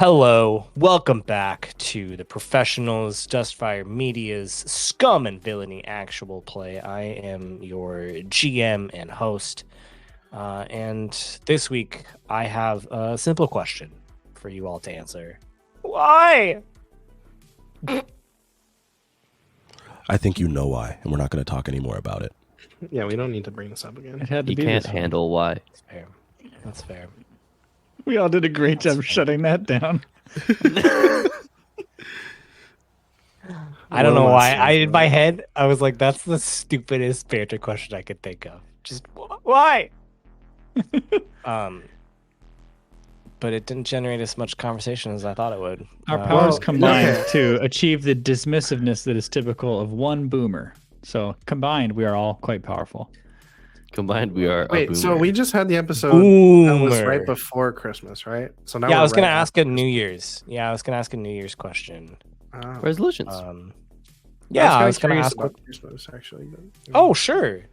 Hello, welcome back to the Professionals Dustfire Media's Scum and Villainy actual play. I am your GM and host, and this week I have a simple question for you all to answer. Why? I think you know why, and we're not going to talk anymore about it. Yeah, we don't need to bring this up again. It had to You be can't this one. handle why. That's fair. That's fair. We all did a great That's job fair. shutting that down. I don't know Well, why. that's- In my head, I was like, that's the stupidest banter question I could think of. Just why? But it didn't generate as much conversation as I thought it would. Our powers well, combined okay. to achieve the dismissiveness that is typical of one boomer. So combined, we are all quite powerful. Combined, we are. Wait, a so boomer. we just had the episode that was Boomer. right before Christmas, right? So now Yeah, I we're was gonna right ask after a New Year's. Yeah, I was gonna ask a New Year's question. Christmas. Oh. resolutions. Yeah, I was kinda gonna curious ask. about Christmas actually. But, Oh, sure.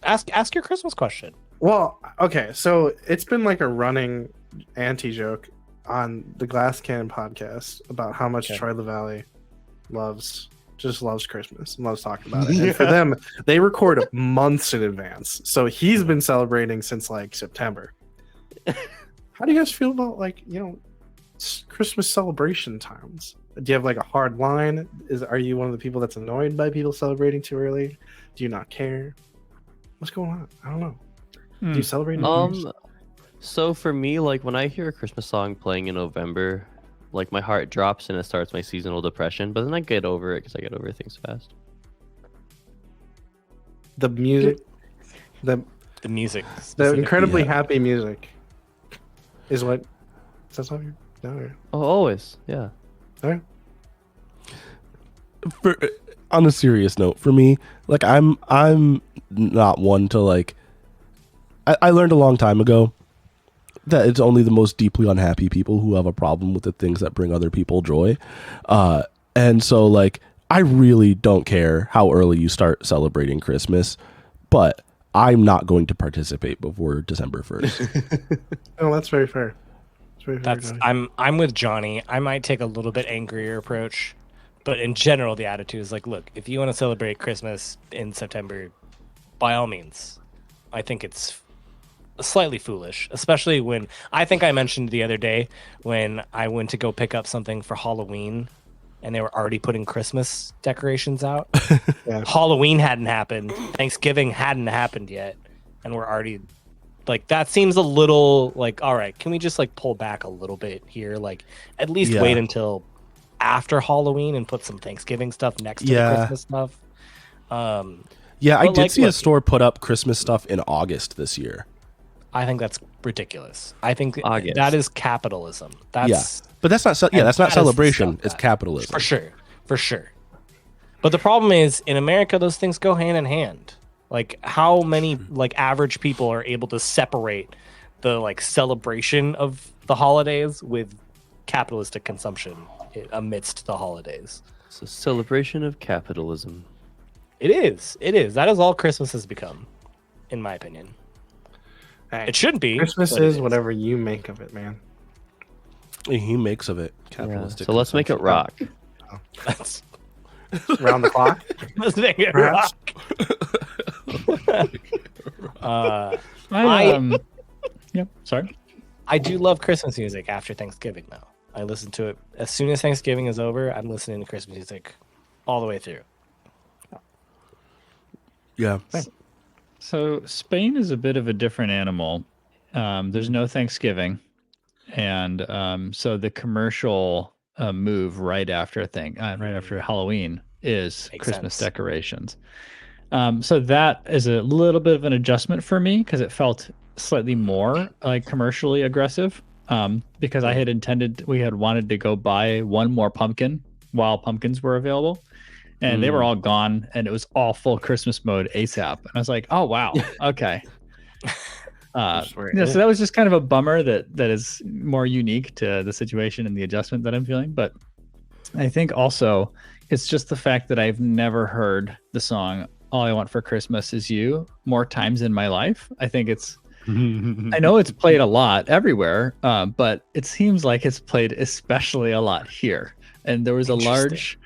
Ask your Christmas question. well, okay. So it's been like a running anti-joke on the Glass Cannon podcast about how much Okay. Troy LaValle loves Christmas and loves talking about it. And for them, they record months in advance. So he's been celebrating since like September. How do you guys feel about Christmas celebration times? Do you have like a hard line? Are you one of the people that's annoyed by people celebrating too early? Do you not care? What's going on? I don't know. Do you celebrate? in New Year's? So for me, like when I hear a Christmas song playing in November, like my heart drops and it starts my seasonal depression. But then I get over it because I get over things fast. The music, the The music. incredibly Yeah. happy music, is what. Is that something? No. Oh, always, yeah. Okay. On a serious note, for me, like I'm not one to like. I learned a long time ago that it's only the most deeply unhappy people who have a problem with the things that bring other people joy, and so like I really don't care how early you start celebrating Christmas, but I'm not going to participate before December 1st. Oh, that's very fair. That's very fair. That's Johnny. I'm with Johnny. I might take a little bit angrier approach, but in general, the attitude is like, look, if you want to celebrate Christmas in September, by all means. I think it's slightly foolish, especially when I think I mentioned the other day when I went to go pick up something for Halloween and they were already putting Christmas decorations out. Yeah. Halloween hadn't happened, Thanksgiving hadn't happened yet, and we're already like, that seems a little like, all right, can we just like pull back a little bit here? Like at least Yeah. wait until after Halloween and put some Thanksgiving stuff next to Yeah. the Christmas stuff. Yeah, I But, did like, see a look- store put up Christmas stuff in August this year. I think that's ridiculous. I think August. that is capitalism. That's But that's not. And That's not that is celebration. stuff It's that- capitalism. for sure. But the problem is in America, those things go hand in hand. Like how many like average people are able to separate the like celebration of the holidays with capitalistic consumption amidst the holidays? It's a celebration of capitalism. It is. It is. That is all Christmas has become, in my opinion. Hey, It shouldn't be. Christmas but it is whatever you make of it, man. He makes of it Yeah. capitalistic. So let's make it consumption. rock. Let's, Round the clock. let's make it Perhaps. rock. Yep. Sorry. I do love Christmas music after Thanksgiving, though. I listen to it as soon as Thanksgiving is over. I'm listening to Christmas music all the way through. Yeah. So Spain is a bit of a different animal. There's no Thanksgiving, and so the commercial move right after Halloween is Makes Christmas sense. decorations. So that is a little bit of an adjustment for me because it felt slightly more like commercially aggressive. Because we had wanted to go buy one more pumpkin while pumpkins were available. And they were all gone, and it was all full Christmas mode ASAP. And I was like, "Oh wow, okay." Sweet. Yeah, so that was just kind of a bummer that is more unique to the situation and the adjustment that I'm feeling. But I think also it's just the fact that I've never heard the song "All I Want for Christmas Is You" more times in my life. I think it's I know it's played a lot everywhere, but it seems like it's played especially a lot here. And there was a large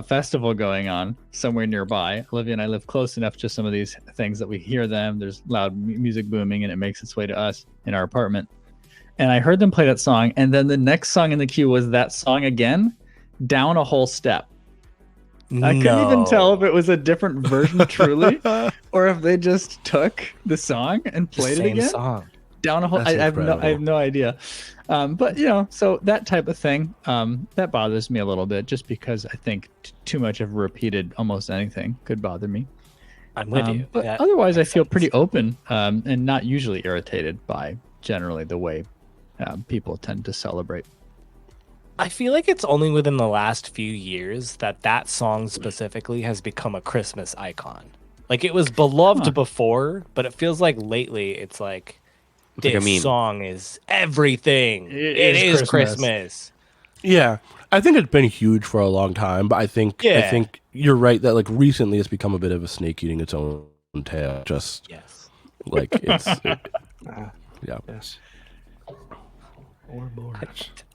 festival going on somewhere nearby. Olivia and I live close enough to some of these things that we hear them. There's loud music booming, and it makes its way to us in our apartment. And I heard them play that song, and then the next song in the queue was that song again, down a whole step. I couldn't even tell if it was a different version truly, or if they just took the song and played it again. Song. Down a whole. I have no idea. But so that type of thing, that bothers me a little bit, just because I think too much of repeated almost anything could bother me. I'm with you. But otherwise, I feel pretty open and not usually irritated by generally the way people tend to celebrate. I feel like it's only within the last few years that song specifically has become a Christmas icon. Like, it was beloved before, but it feels like lately it's like this song is everything. It is Christmas. Yeah, I think it's been huge for a long time, but I think you're right that like recently it's become a bit of a snake eating its own tail. Just like it's yeah. Yes.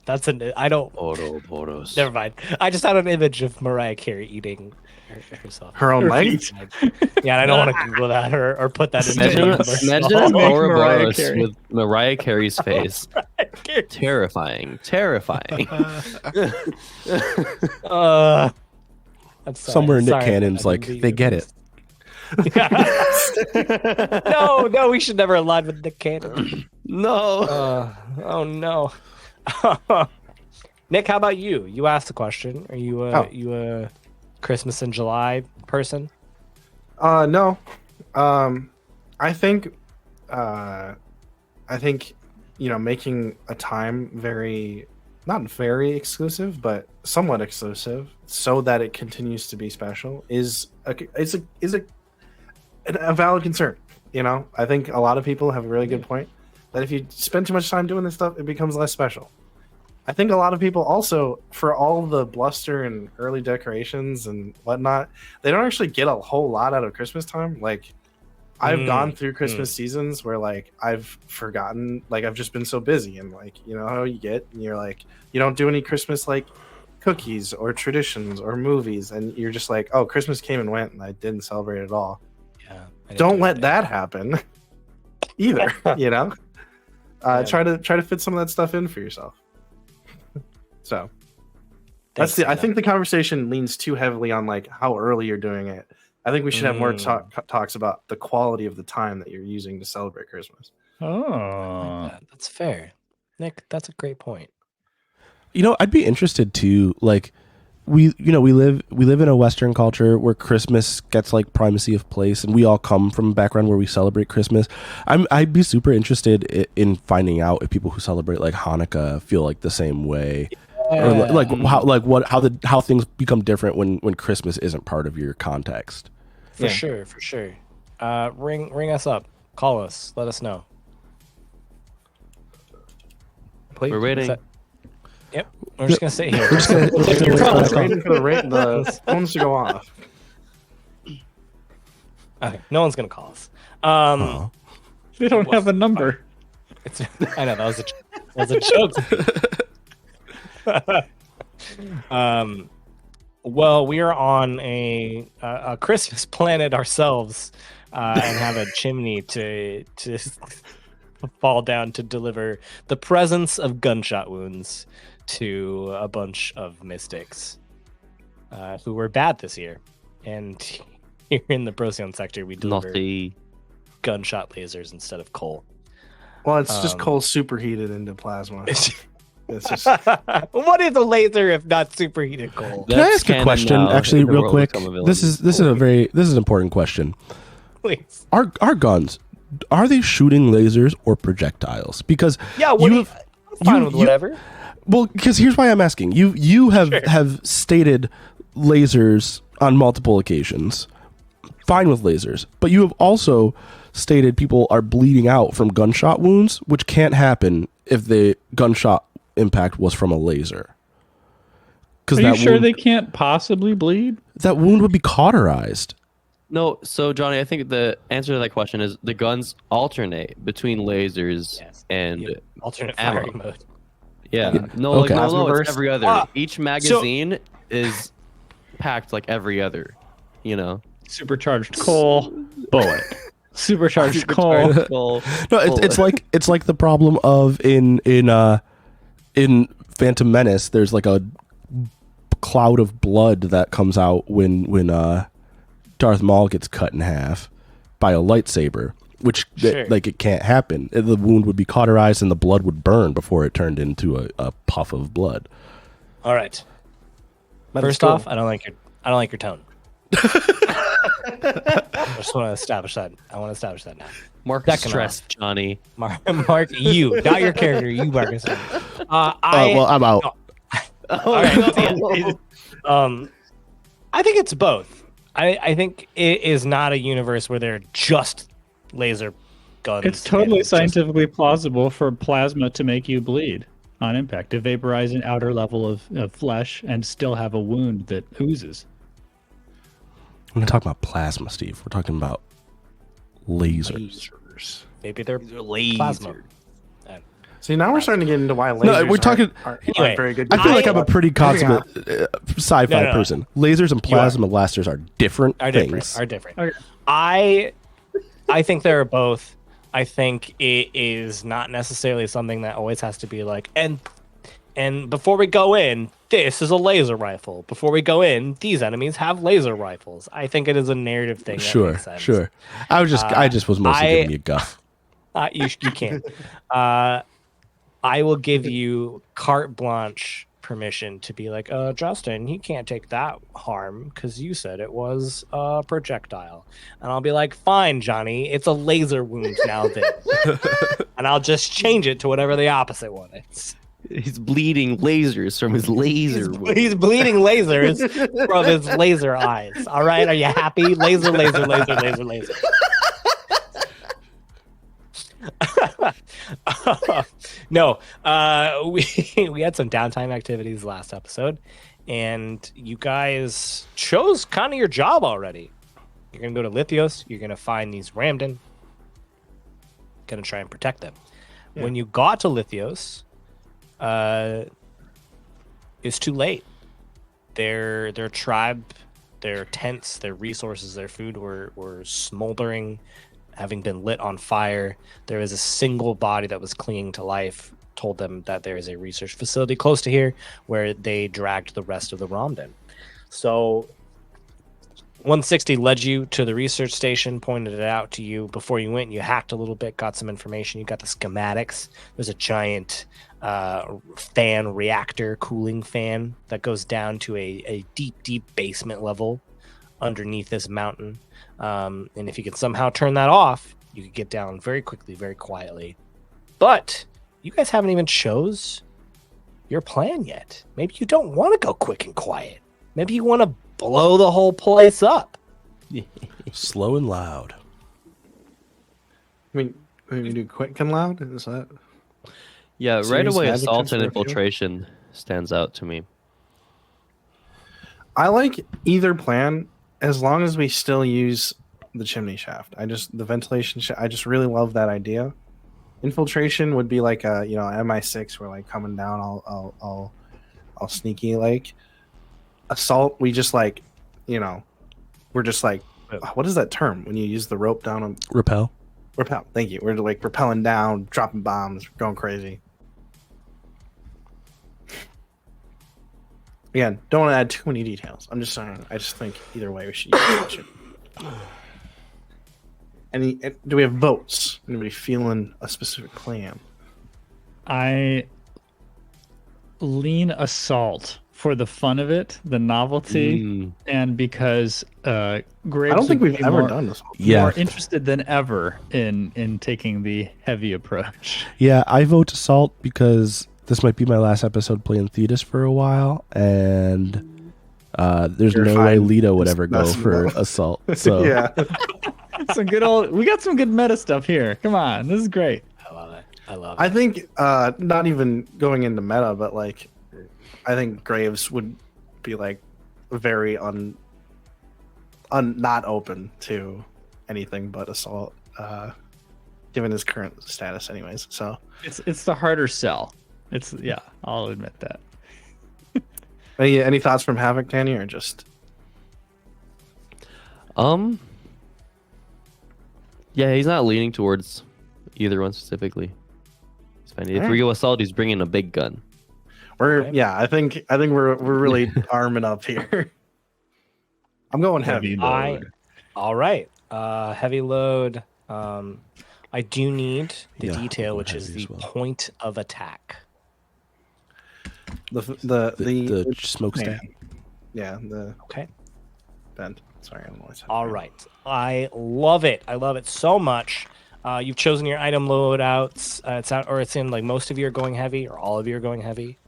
That's I don't. Boros. Never mind. I just had an image of Mariah Carey eating herself. Her own legs? Yeah, and I don't want to Google that or put that in. Imagine an Ouroboros with Mariah Carey's face. Terrifying. That's somewhere Nick Cannon's like, they get it. No, we should never align with Nick Cannon. No. Oh no. Nick, how about you? You asked the question. Are you a Christmas in July person? No. I think making a time not very exclusive, but somewhat exclusive, so that it continues to be special is a valid concern. I think a lot of people have a really good point that if you spend too much time doing this stuff, it becomes less special. I think a lot of people also, for all the bluster and early decorations and whatnot, they don't actually get a whole lot out of Christmas time. Like, I've gone through Christmas seasons where like I've forgotten, like I've just been so busy, and like how you get, and you're like, you don't do any Christmas like cookies or traditions or movies, and you're just like, oh, Christmas came and went and I didn't celebrate at all. Yeah. Don't let that happen either. Try to fit some of that stuff in for yourself. So I think the conversation leans too heavily on like how early you're doing it. I think we should have more talks about the quality of the time that you're using to celebrate Christmas. Oh, that's fair, Nick. That's a great point. I'd be interested too. Like, we live in a Western culture where Christmas gets like primacy of place, and we all come from a background where we celebrate Christmas. I'd be super interested in finding out if people who celebrate like Hanukkah feel like the same way. Or like how things become different when Christmas isn't part of your context. For sure. Ring us up, call us, let us know. Please. We're waiting. Yep, we're just gonna sit here. Waiting for the phones to go off. Okay, no one's gonna call us. They don't have a number. I know that was a joke. Well, we are on a Christmas planet ourselves, and have a chimney to fall down to deliver the presence of gunshot wounds to a bunch of mystics who were bad this year. And here in the Procyon sector, we deliver gunshot lasers instead of coal. Well, it's just coal superheated into plasma. It's just... What is a laser if not superheated coal? Can I ask a question, actually, real quick? This is an important question. Please. Our guns, are they shooting lasers or projectiles? Because I'm fine with whatever. Well, because here's why I'm asking. You have stated lasers on multiple occasions. Fine with lasers, but you have also stated people are bleeding out from gunshot wounds, which can't happen if the gunshot impact was from a laser. Are you sure they can't possibly bleed? That wound would be cauterized. No, so Johnny, I think the answer to that question is the guns alternate between lasers Yes. and Yeah. Alternate ammo. firing mode. Yeah. No, Okay. no, it's Plasmaverse? every other. Ah, Each magazine is packed like every other. You know. Supercharged coal, bullet. Supercharged coal. Coal, No, it's like the problem of in Phantom Menace. There's like a cloud of blood that comes out when Darth Maul gets cut in half by a lightsaber, which Sure. like it can't happen. The wound would be cauterized and the blood would burn before it turned into a puff of blood. All right. But First it's cool. off, I don't like your tone. I just want to establish that. I want to establish that now. Mark Second stress, Johnny. Mark, you, not your character. You, Marcus. Well, I'm out. All right. I think it's both. I think it is not a universe where they're just laser guns. It's totally and just- scientifically plausible for plasma to make you bleed on impact, to vaporize an outer level of flesh and still have a wound that oozes. We're not talking about plasma, Steve. We're talking about lasers. Maybe they're Laser. plasma. See, now we're starting to get into why lasers No, we're talking. aren't Anyway, very good. I feel like I- I'm a pretty consummate sci-fi No. person. Lasers and You are. plasma blasters are different Are things. different. Are different. Okay. I think there are both. I think it is not necessarily something that always has to be like and before we go in, this is a laser rifle. Before we go in, these enemies have laser rifles. I think it is a narrative thing. That Sure, makes sense. sure. I just was mostly giving you a guff. You can. I will give you carte blanche permission to be like, Justin, he can't take that harm because you said it was a projectile. And I'll be like, fine, Johnny, it's a laser wound now then. And I'll just change it to whatever the opposite one is. He's bleeding lasers from his laser. wound. He's bleeding lasers from his laser eyes. All right, are you happy? Laser, laser, laser, laser, laser. No, we had some downtime activities last episode, and you guys chose kind of your job already. You're gonna go to Lithios. You're gonna find these Ramdan. Gonna try and protect them. Yeah. When you got to Lithios, it's too late. Their tribe, their tents, their resources, their food were smoldering, having been lit on fire. There was a single body that was clinging to life. Told them that there is a research facility close to here where they dragged the rest of the Ramdan. So 160 led you to the research station, pointed it out to you. Before you went, you hacked a little bit, got some information. You got the schematics. There's a giant fan reactor, cooling fan that goes down to a deep basement level underneath this mountain. And if you can somehow turn that off, you could get down very quickly, very quietly. But you guys haven't even chose your plan yet. Maybe you don't want to go quick and quiet. Maybe you want to blow the whole place up. Slow and loud. I mean, we do quick and loud. Is that? Yeah, right Serious away, magic assault and transfer field? infiltration stands out to me. I like either plan as long as we still use the chimney shaft. The ventilation shaft. I just really love that idea. Infiltration would be like a MI6. We're like coming down all sneaky like. Assault, we just like, we're just like, what is that term when you use the rope down on Repel. repel? Thank you. We're like rappelling down, dropping bombs, going crazy. Again, don't want to add too many details. I'm just saying. I just think either way we should use it. Do we have votes? Anybody feeling a specific plan? I lean assault for the fun of it, the novelty, and because Graves I don't think would we've be ever more, done this. Yeah. more interested than ever in taking the heavy approach. Yeah, I vote Assault because this might be my last episode playing Thetis for a while, and there's You're no way fine. Lito would Just ever go messing for up. Assault. So Yeah. We got some good meta stuff here. Come on, this is great. I love it. I love it. I think not even going into meta, but like I think Graves would be like very not open to anything but assault, given his current status, anyways. So It's the harder sell. I'll admit that. any thoughts from Havoc, Danny, or just Yeah, he's not leaning towards either one specifically. It's fine. If Alright. we go assault, he's bringing a big gun. we're Okay. yeah? I think we're really arming up here. I'm going heavy. All right. Heavy load. I do need the Yeah, detail, I'll go which is heavy the as well. point of attack. The smokestack. yeah, the Okay. bend. Sorry, I don't know what's All right. I love it. I love it so much. You've chosen your item loadouts. It's in like most of you are going heavy, or all of you are going heavy.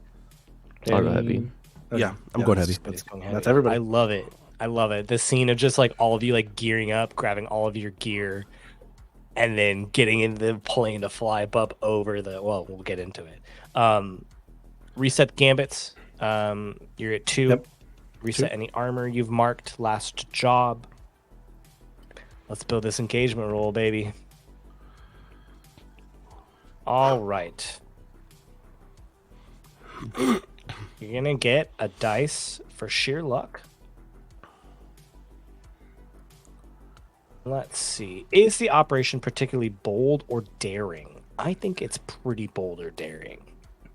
I'll go heavy. Yeah, I'm going heavy. It's going heavy. That's everybody. I love it. I love it. The scene of just like all of you like gearing up, grabbing all of your gear, and then getting into the plane to fly up over the. Well, we'll get into it. Reset gambits. You're at 2. Yep. Reset any armor you've marked. Last job. Let's build this engagement roll, baby. All right. You're gonna get a dice for sheer luck. Let's see. Is the operation particularly bold or daring? I think it's pretty bold or daring.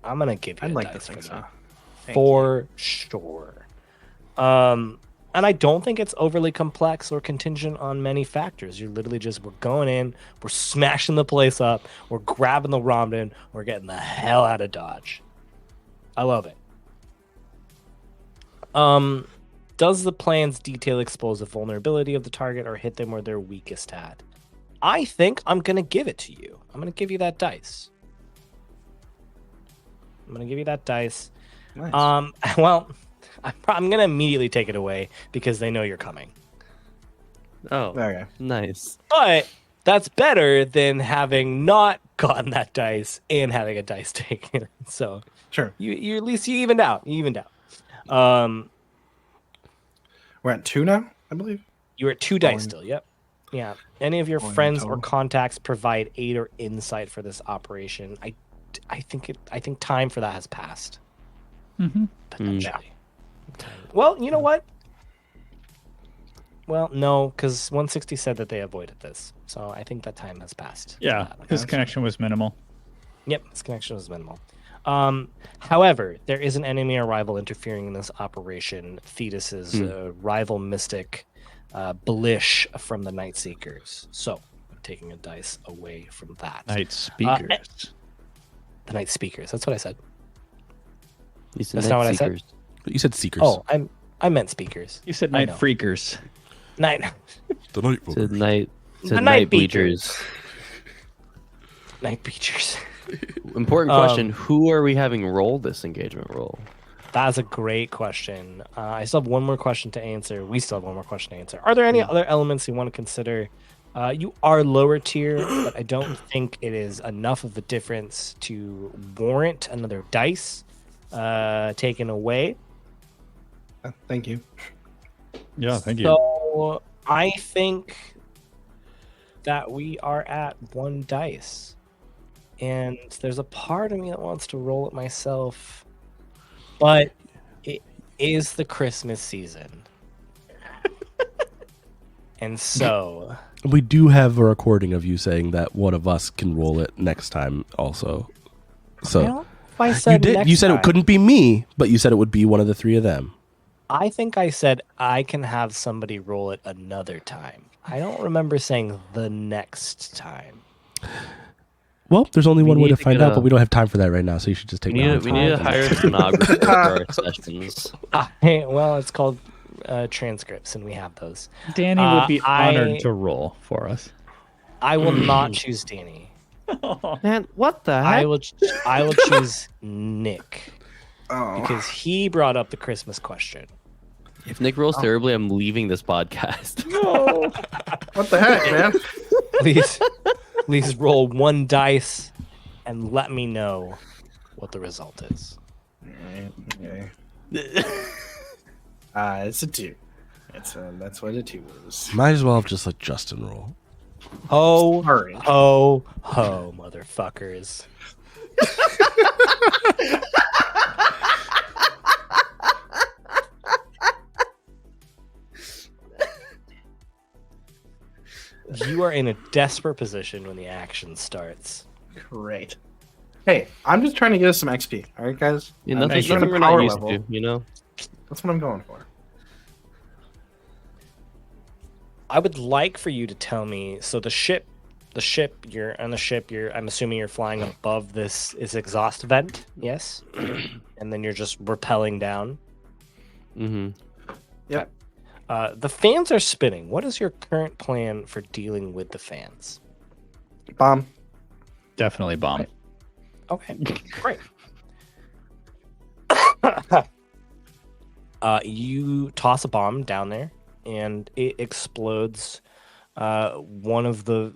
I'm gonna give you I'd a like to dice think for so. that. Thank For sure. And I don't think it's overly complex or contingent on many factors. You're literally just, we're going in, we're smashing the place up, we're grabbing the Ramdan, we're getting the hell out of Dodge. I love it. Does the plan's detail expose the vulnerability of the target or hit them where they're weakest at? I think I'm going to give it to you. I'm going to give you that dice. I'm going to give you that dice. Nice. Well, I'm going to immediately take it away because they know you're coming. Oh, Okay. nice. But that's better than having not gotten that dice and having a dice taken. So Sure. you at least you evened out. You evened out. We're at 2 now, I believe. You're at 2 dice still. Yep. Yeah. Any of your Going friends or total. contacts provide aid or insight for this operation. I think time for that has passed. Mm-hmm. Potentially. Well, you know what? Well, no, because 160 said that they avoided this, so I think that time has passed. Yeah, his connection was minimal. Yep, his connection was minimal. However, there is an enemy or rival interfering in this operation. Thetis's rival mystic, Blish from the Night Seekers. So, I'm taking a dice away from that. Night speakers. The Night Speakers. That's what I said. These are That's not what I night said? seekers. You said seekers. Oh, I meant speakers. You said I night know. freakers. Night. the night To night, to The night, night bleachers. Night Beachers. Important question: who are we having roll this engagement roll? That's a great question. I still have one more question to answer. We still have one more question to answer. Are there any other elements you want to consider? You are lower tier, but I don't think it is enough of a difference to warrant another dice taken away. Thank you. Yeah, thank you. So I think that we are at 1 dice. And there's a part of me that wants to roll it myself. But it is the Christmas season. And so We do have a recording of you saying that one of us can roll it next time also. So I don't know if I said you did. next You said time. it couldn't be me, but you said it would be one of the 3 of them. I think I said I can have somebody roll it another time. I don't remember saying the next time. Well, there's only one way need to to find get out, a- but we don't have time for that right now, so you should just take We that need, one. we need to hire a stenographer for our sessions. Well, it's called transcripts, and we have those. Danny would be I- honored to roll for us. I will not choose Danny. Man, what the I heck? will choose Nick Oh. because he brought up the Christmas question. If Nick rolls terribly, I'm leaving this podcast. What the heck, man? Please roll 1 dice and let me know what the result is. Okay. It's a 2. That's what a 2 is. Might as well have just let Justin roll. Ho, Sorry. ho, ho, motherfuckers. You are in a desperate position when the action starts. Great. Hey, I'm just trying to get us some XP. All right, guys. Yeah, I'm nothing, just trying nothing to we're not power used level. to, you know? That's what I'm going for. I would like for you to tell me. So you're on the ship. I'm assuming you're flying above this exhaust vent. Yes, and then you're just rappelling down. Mm-hmm. Yep. The fans are spinning. What is your current plan for dealing with the fans? Bomb. Definitely bomb. Okay, great. You toss a bomb down there, and it explodes. One of the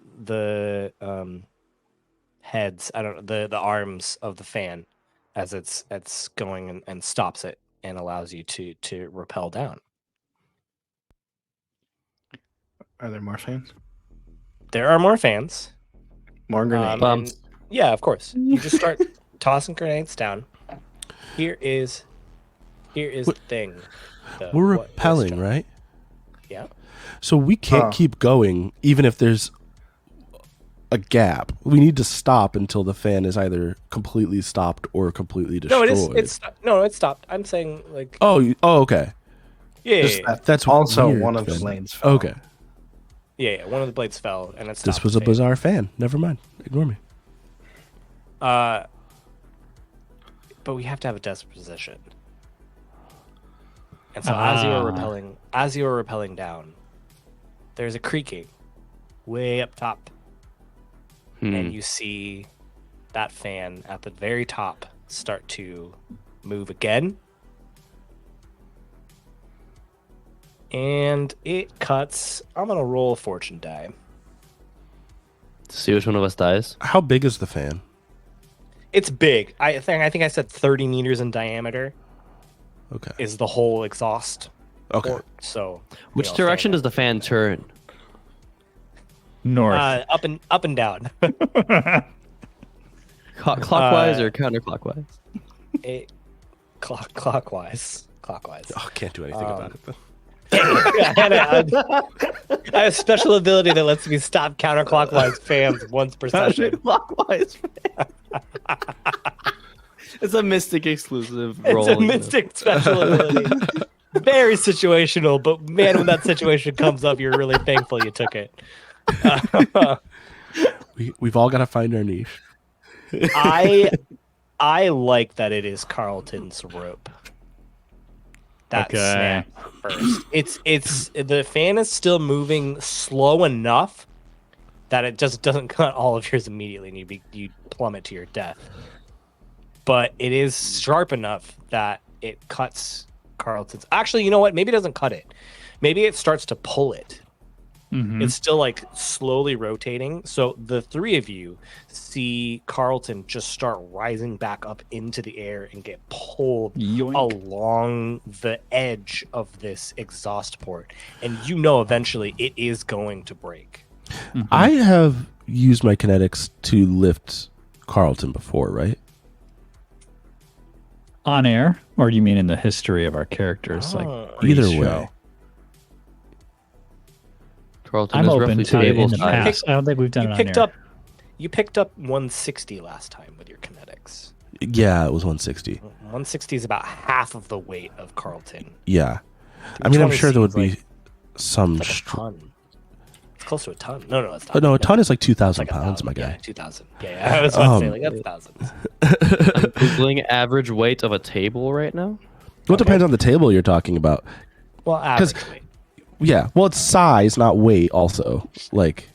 heads, I don't know, the arms of the fan, as it's going and stops it and allows you to rappel down. Are there more fans? There are more fans. More grenades. Bombs. And- yeah, of course. You just start tossing grenades down. Here is the thing. We're what's repelling, done. right? Yeah. So we can't keep going even if there's a gap. We need to stop until the fan is either completely stopped or completely No, destroyed. it's stopped. I'm saying like Okay. yeah, Just yeah, that- That's also weird, one of the then. blades fell. Okay. yeah. One of the blades fell and it's This was a bizarre fan. Never mind. Ignore me. But we have to have a desperate position. And so as you are rappelling down, there's a creaking way up top. And you see that fan at the very top start to move again. And it cuts. I'm going to roll a fortune die. See which one of us dies. How big is the fan? It's big. I think I said 30 meters in diameter Okay. is the whole exhaust Okay. port. So Which direction does the fan turn? North. up and down. Clockwise or counterclockwise? Clockwise. Oh, can't do anything about it. Though. I have a special ability that lets me stop counterclockwise fans once per session. Clockwise. It's a Mystic exclusive It's role. a mystic special ability. Very situational, but man, when that situation comes up, you're really thankful you took it. We've all got to find our niche. I like that it is Carlton's rope. That Okay. snap first. It's the fan is still moving slow enough that it just doesn't cut all of yours immediately, and you plummet to your death. But it is sharp enough that it cuts Carlton's. Actually, you know what? Maybe it doesn't cut it. Maybe it starts to pull it. Mhm. It's still like slowly rotating. So the three of you see Carlton just start rising back up into the air and get pulled Yoink. along the edge of this exhaust port. And you know eventually it is going to break. I have used my kinetics to lift Carlton before, right? On air, or do you mean in the history of our characters? Like Either pre-show? way. Carlton I'm is open roughly to it table in the size. past. I don't think we've done You it picked on air. up you picked up 160 last time with your kinetics. Yeah, it was 160. 160 is about half of the weight of Carlton. Yeah. I mean, I'm 20 sure there would seems be some... Like a ton. It's close to a ton. No, it's not. Oh, no, a ton is like 2,000 like pounds, my Yeah, guy. 2,000. Yeah, I was about to say, like, that's thousands. I'm Googling average weight of a table right now. Well, it depends on the table you're talking about. Well, average weight. Yeah, well, it's size, not weight also. Like,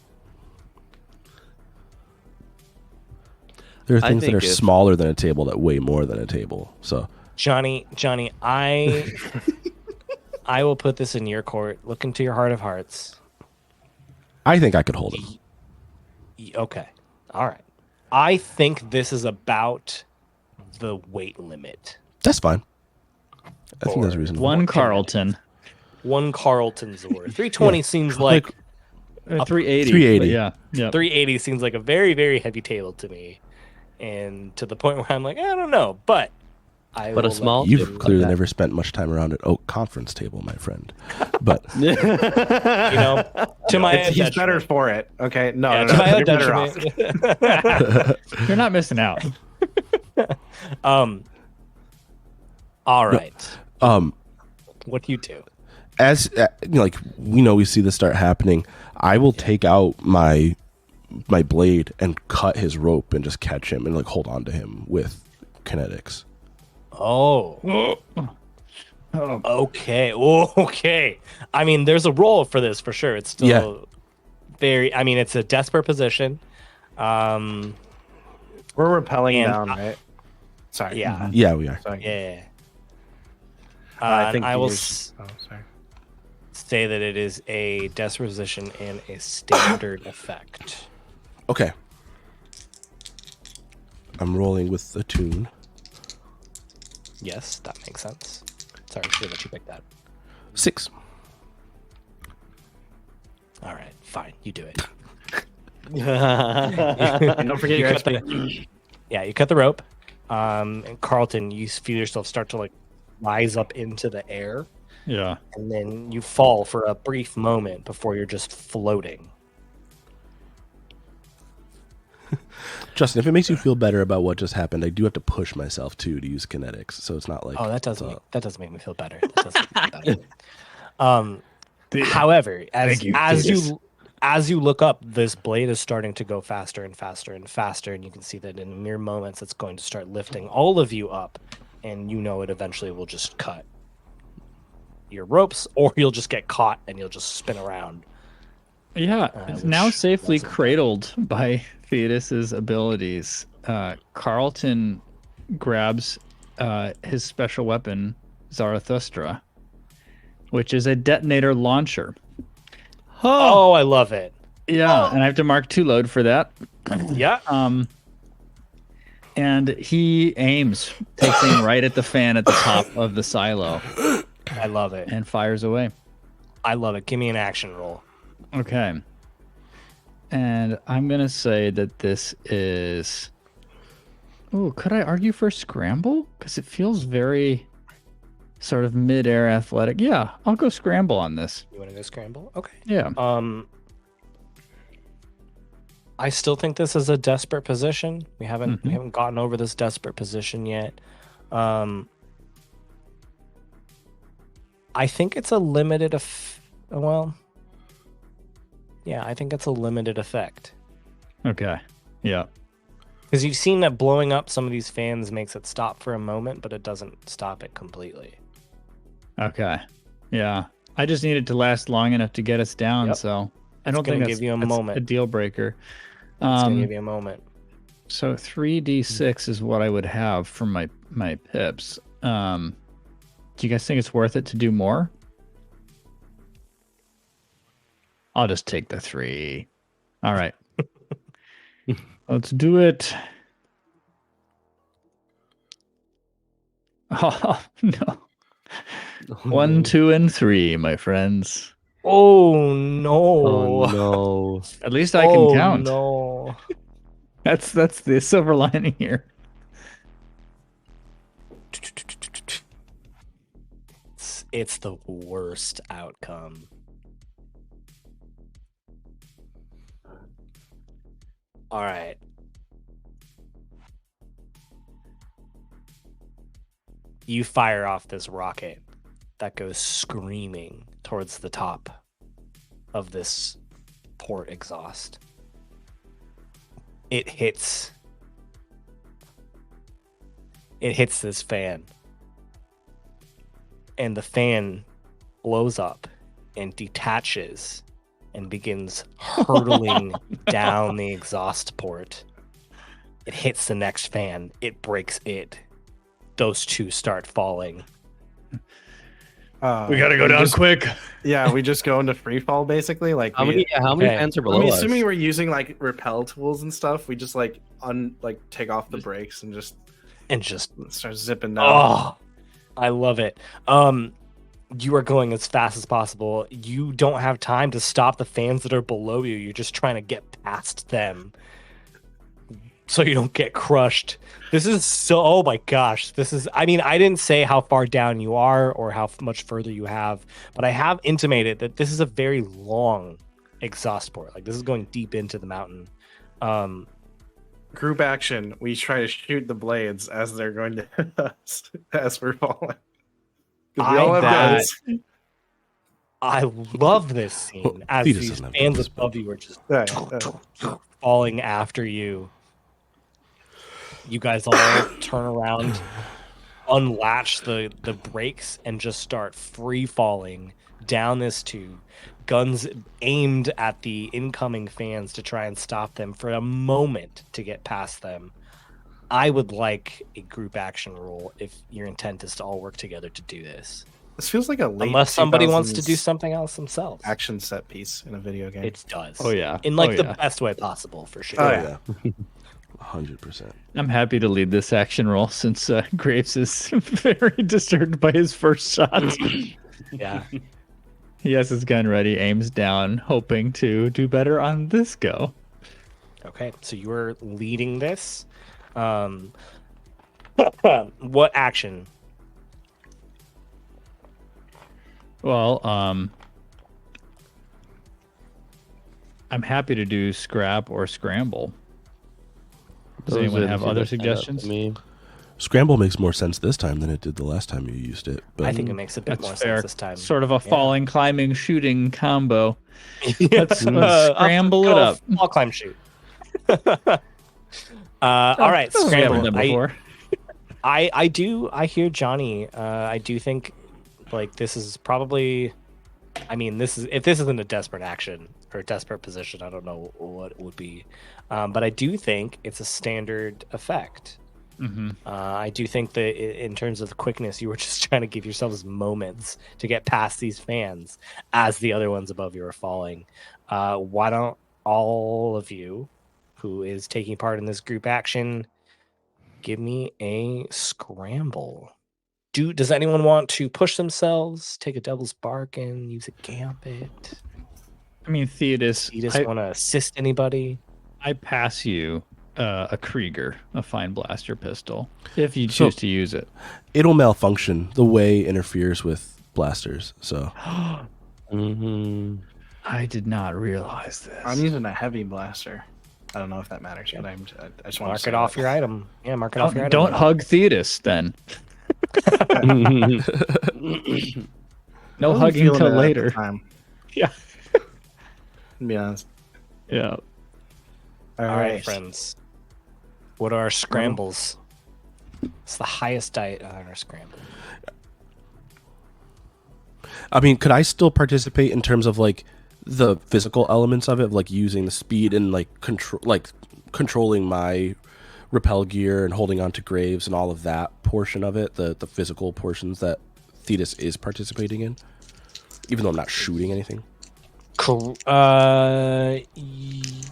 there are I things that think are if- smaller than a table that weigh more than a table. So, Johnny, I will put this in your court. Look into your heart of hearts. I think I could hold him. Okay. All right. I think this is about the weight limit. That's fine. I think that's Or reasonable. One Carlton. 1 Carlton Zor. 320 seems like 380. 380. But yeah. 380 seems like a very, very heavy table to me. And to the point where I'm like, I don't know, but I But a will let small you- You've clearly that. never spent much time around an oak conference table, my friend. But you know, to my own He's better detriment. for it. Okay, no, Yeah, no, to no, my own you're better off. detriment. You're not missing out. All right. um, What do you do? as like we know, we see this start happening. I will take out my blade and cut his rope and just catch him and like hold on to him with kinetics. Oh. Okay. Okay. I mean, there's a role for this for sure. It's still very. I mean, it's a desperate position. We're repelling And- down, right? Sorry. Yeah. Yeah, we are. Sorry. Yeah. I think I will yours- oh, sorry. say that it is a desperate position and a standard effect. Okay. I'm rolling with the tune. Yes, that makes sense. Sorry, sure that you picked that. 6. All right, fine, you do it. And don't forget your cut XP. You cut the rope, and Carlton, you feel yourself start to like rise up into the air, Yeah. and then you fall for a brief moment before you're just floating. Justin, if it makes you feel better about what just happened, I do have to push myself too to use kinetics, so it's not like Oh, that does make me feel better. That does make me feel better. However, as you look up, this blade is starting to go faster and faster and faster, and you can see that in mere moments it's going to start lifting all of you up, and you know it eventually will just cut your ropes, or you'll just get caught and you'll just spin around. Yeah, it's now which safely wasn't- cradled by Theodis's abilities. Carlton grabs his special weapon, Zarathustra, which is a detonator launcher. Oh, I love it. Yeah, and I have to mark 2 load for that. Yeah. And he aims, takes aim right at the fan at the top of the silo, I love it. and fires away. I love it. Give me an action roll. Okay. And I'm going to say that this is... Oh, could I argue for scramble? Because it feels very sort of mid-air athletic. Yeah, I'll go scramble on this. You want to go scramble? Okay. Yeah. I still think this is a desperate position. We haven't Mhm. gotten over this desperate position yet. I think it's a limited I think it's a limited effect. Okay. Yeah. Because you've seen that blowing up some of these fans makes it stop for a moment, but it doesn't stop it completely. Okay. Yeah. I just need it to last long enough to get us down, Yep. so I It's don't gonna think give you a that's moment. a deal breaker. It's gonna give you a moment. So 3d6 is what I would have for my pips. Do you guys think it's worth it to do more? I'll just take the 3. All right. Let's do it. Oh, no. 1, 2, and 3, my friends. Oh no! Oh no. At least I can count. No. That's the silver lining here. It's the worst outcome. All right. You fire off this rocket that goes screaming towards the top of this port exhaust. It hits this fan. And the fan blows up and detaches and begins hurtling down the exhaust port. It hits the next fan. It breaks it. Those two start falling. We gotta go down quick. Yeah, we just go into free fall basically. Like How many Okay. fans are I below mean, us? assuming we're using like repel tools and stuff, we just like take off the brakes and just And just start zipping down. oh, I love it. you are going as fast as possible. You don't have time to stop the fans that are below you. You're just trying to get past them so you don't get crushed. This is so, oh my gosh. This is, I mean, I didn't say how far down you are or how much further you have, but I have intimated that this is a very long exhaust port. Like, this is going deep into the mountain. Group action. We try to shoot the blades as they're going to hit us as we're falling. 'Cause we all have guns. I love this scene as Thetis these doesn't have fans guns, above you are just Yeah. falling after you. You guys all turn around, unlatch the brakes, and just start free falling down this tube. Guns aimed at the incoming fans to try and stop them for a moment to get past them. I would like a group action roll if your intent is to all work together to do this. This feels like a late Unless somebody wants to 2000s do something else themselves. action set piece in a video game. It does. Oh, yeah. In like Oh, the yeah. best way possible, for sure. Oh, yeah. 100%. I'm happy to lead this action roll since Graves is very disturbed by his first shot. Yeah. He has his gun ready, aims down, hoping to do better on this go. Okay, so you are leading this. What action? Well, I'm happy to do scrap or scramble. Does Those anyone are the have two other that stand out to suggestions? me. Scramble makes more sense this time than it did the last time you used it. But I think it makes a bit That's more fair. sense this time. Sort of a falling, climbing, shooting combo. Yeah. Let's scramble it up. I'll climb shoot. All right, We haven't scramble. done before. I hear Johnny. I do think like this is probably, I mean, this is, if this isn't a desperate action or a desperate position, I don't know what it would be. But I do think it's a standard effect. Mm-hmm. I do think that in terms of the quickness, you were just trying to give yourselves moments to get past these fans as the other ones above you are falling. Why don't all of you who is taking part in this group action give me a scramble? Does anyone want to push themselves, take a devil's bargain, use a gambit? I mean, Theodis, You just want to assist anybody? I pass you a Krieger, a fine blaster pistol, if you So- choose to use it. it'll malfunction. The way interferes with blasters. So Mm-hmm. I did not realize this. I'm using a heavy blaster. I don't know if that matters, but I just want Mark to it off your item. Yeah, mark it off your don't item. hug Theodis then. No hugging till later. Yeah. To be honest. Yeah. All All right, right, friends. What are our scrambles? It's the highest diet on our scramble. I mean, could I still participate in terms of like the physical elements of it, like using the speed and like controlling my rappel gear and holding on to Graves and all of that portion of it, the physical portions that Thetis is participating in, even though I'm not shooting anything?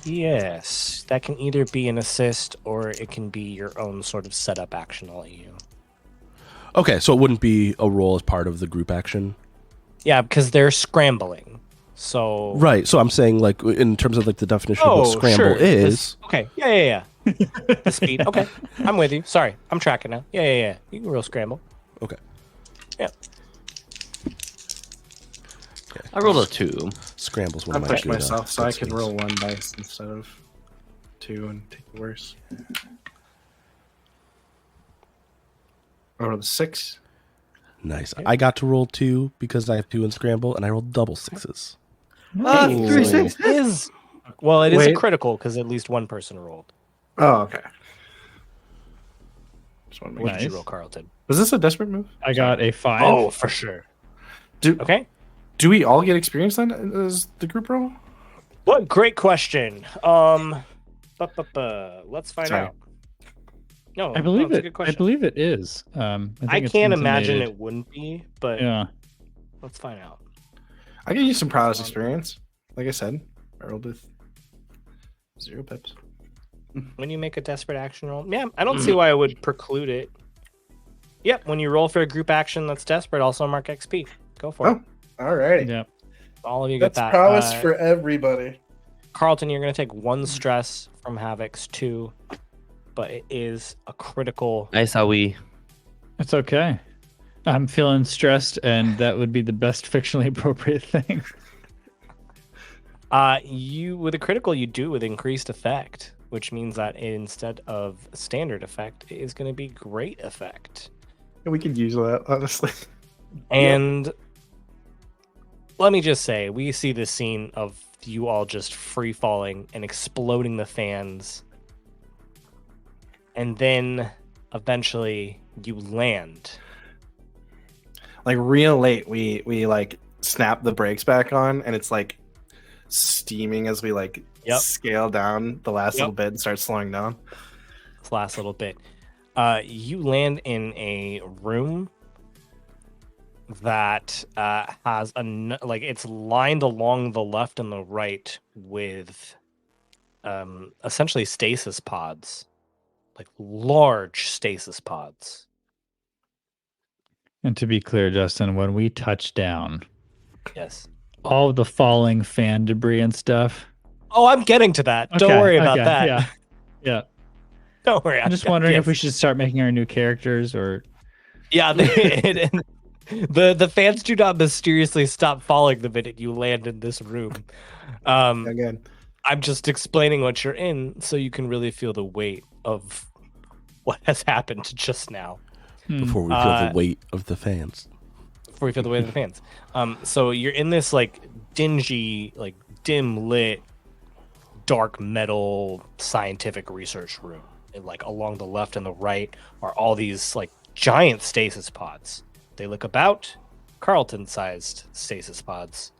Yes. That can either be an assist or it can be your own sort of setup action I'll let you. Okay, so it wouldn't be a role as part of the group action. Yeah, because they're scrambling. So Right, so I'm saying like in terms of like the definition of Oh, what scramble sure. is. Okay. Yeah. The speed. Okay. I'm with you. Sorry. I'm tracking now. Yeah. You can roll scramble. Okay. Yeah. I rolled a 2. Scramble's one I of my pushed good, myself so good I can skills. roll 1 dice instead of 2 and take it worse. I rolled a 6. Nice. I got to roll 2 because I have 2 in scramble, and I rolled double 6s. It is a Wait. critical because at least one person rolled. Oh, okay. Just want to make What sure. did you Nice. roll, Carlton? Was this a desperate move? I got a 5. Oh, for sure. Okay. Do we all get experience then as the group roll? What great question. Let's find Sorry. out. No, I believe it's a it. good I question. believe it is. I think it's can't imagine intimated. it wouldn't be, but Yeah. let's find out. I can use some prowess experience. Like I said, I rolled with 0 pips. When you make a desperate action roll, yeah, I don't see why I would preclude it. Yep, when you roll for a group action that's desperate, also mark XP. Go for it. All right. Yeah. All of you get That's that. prowess for everybody. Carlton, you're going to take 1 stress from Havoc's 2, but it is a critical. Nice how we. It's okay. I'm feeling stressed, and that would be the best fictionally appropriate thing. You with a critical, you do it with increased effect, which means that instead of standard effect, it is going to be great effect. We could use that, honestly. And let me just say, we see this scene of you all just free falling and exploding the fans, and then eventually you land. Like real late, we like snap the brakes back on, and it's like steaming as we like scale down the last little bit and start slowing down. This last little bit. You land in a room that has it's lined along the left and the right with essentially stasis pods, like large stasis pods. And to be clear, Justin, when we touch down, Yes. all of the falling fan debris and stuff. Oh, I'm getting to that. Don't worry about that. Yeah. Yeah. Don't worry. I'm just wondering if we should start making our new characters or. Yeah, the fans do not mysteriously stop falling the minute you land in this room. Again, I'm just explaining what you're in so you can really feel the weight of what has happened just now. Before we feel the weight of the fans. Before we feel the weight of the fans. So you're in this like dingy, like dim lit, dark metal scientific research room. And like along the left and the right are all these like giant stasis pods. They look about Carlton-sized stasis pods.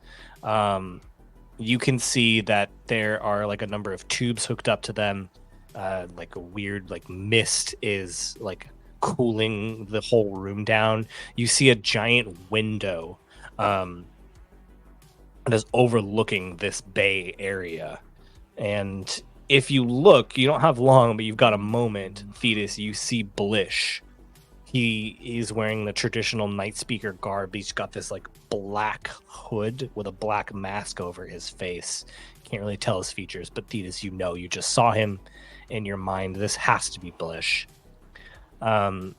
You can see that there are like a number of tubes hooked up to them. Like a weird like mist is like cooling the whole room down. You see a giant window that is overlooking this bay area. And if you look, you don't have long, but you've got a moment, Thetis, you see Blish. He is wearing the traditional Night Speaker garb. He's got this like black hood with a black mask over his face. Can't really tell his features, but Thetis, you know, you just saw him in your mind. This has to be Blish. And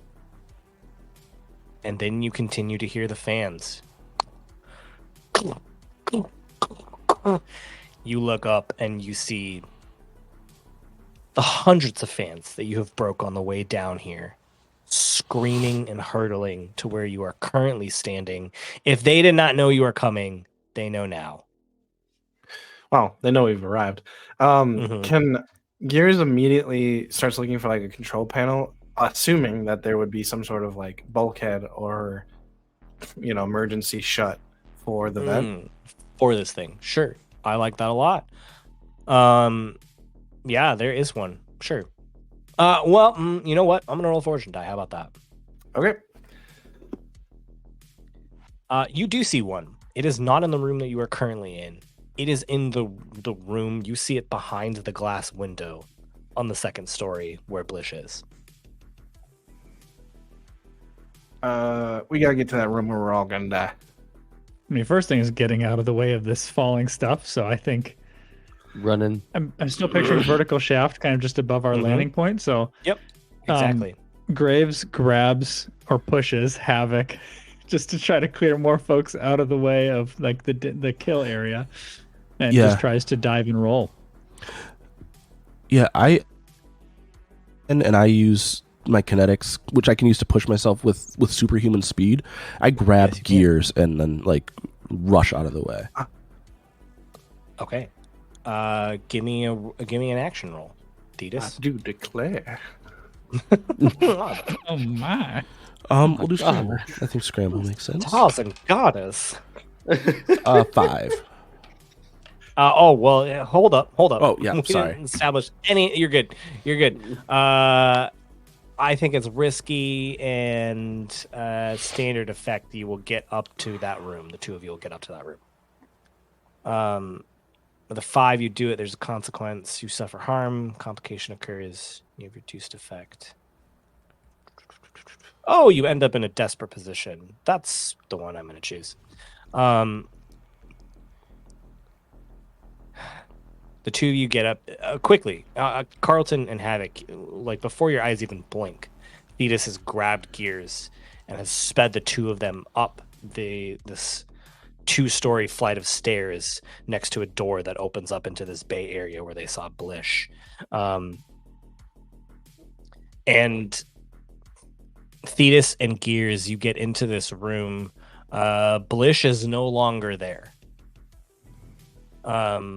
then you continue to hear the fans. You look up and you see the hundreds of fans that you have broke on the way down here, screaming and hurtling to where you are currently standing. If they did not know you are coming, they know now. Well, they know we've arrived. Can Gears immediately starts looking for like a control panel, assuming that there would be some sort of like bulkhead or emergency shut for the vent for this thing? Sure, I like that a lot. Yeah, there is one. Sure. Well, you know what? I'm gonna roll a fortune die. How about that? Okay. You do see one. It is not in the room that you are currently in. It is in the room. You see it behind the glass window on the second story where Blish is. We gotta get to that room where we're all gonna die. I mean, first thing is getting out of the way of this falling stuff. So I think running. I'm still picturing vertical shaft kind of just above our landing point. So yep, exactly. Graves grabs or pushes Havoc just to try to clear more folks out of the way of like the kill area, and just tries to dive and roll. Yeah, I use my kinetics, which I can use to push myself with superhuman speed. I grab gears and then like rush out of the way. Okay. Give me an action roll, Thetis. I do declare. Oh my. We'll do scramble. I think scramble makes sense. Thousand goddess. 5. Oh well. Hold up. Oh yeah. We Sorry. didn't establish any. You're good. I think it's risky and standard effect. You will get up to that room. The two of you will get up to that room. With a 5, you do it. There's a consequence. You suffer harm. Complication occurs. You have reduced effect. Oh, you end up in a desperate position. That's the one I'm going to choose. The two of you get up quickly. Carlton and Havoc, like before your eyes even blink, Thetis has grabbed gears and has sped the two of them up this 2-story flight of stairs next to a door that opens up into this bay area where they saw Blish. And Thetis and Gears, you get into this room. Blish is no longer there. But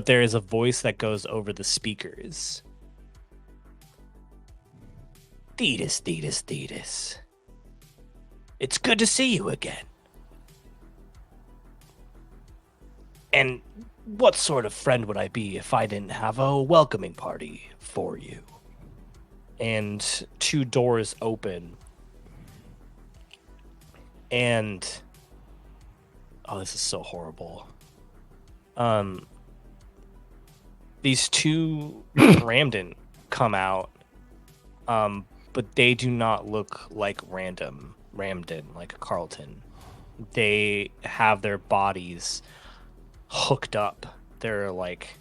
there is a voice that goes over the speakers. Thetis. It's good to see you again. And what sort of friend would I be if I didn't have a welcoming party for you? And 2 doors open. And oh, this is so horrible. These 2 Ramdan come out, but they do not look like Ramdan, like Carlton. They have their bodies hooked up. They're like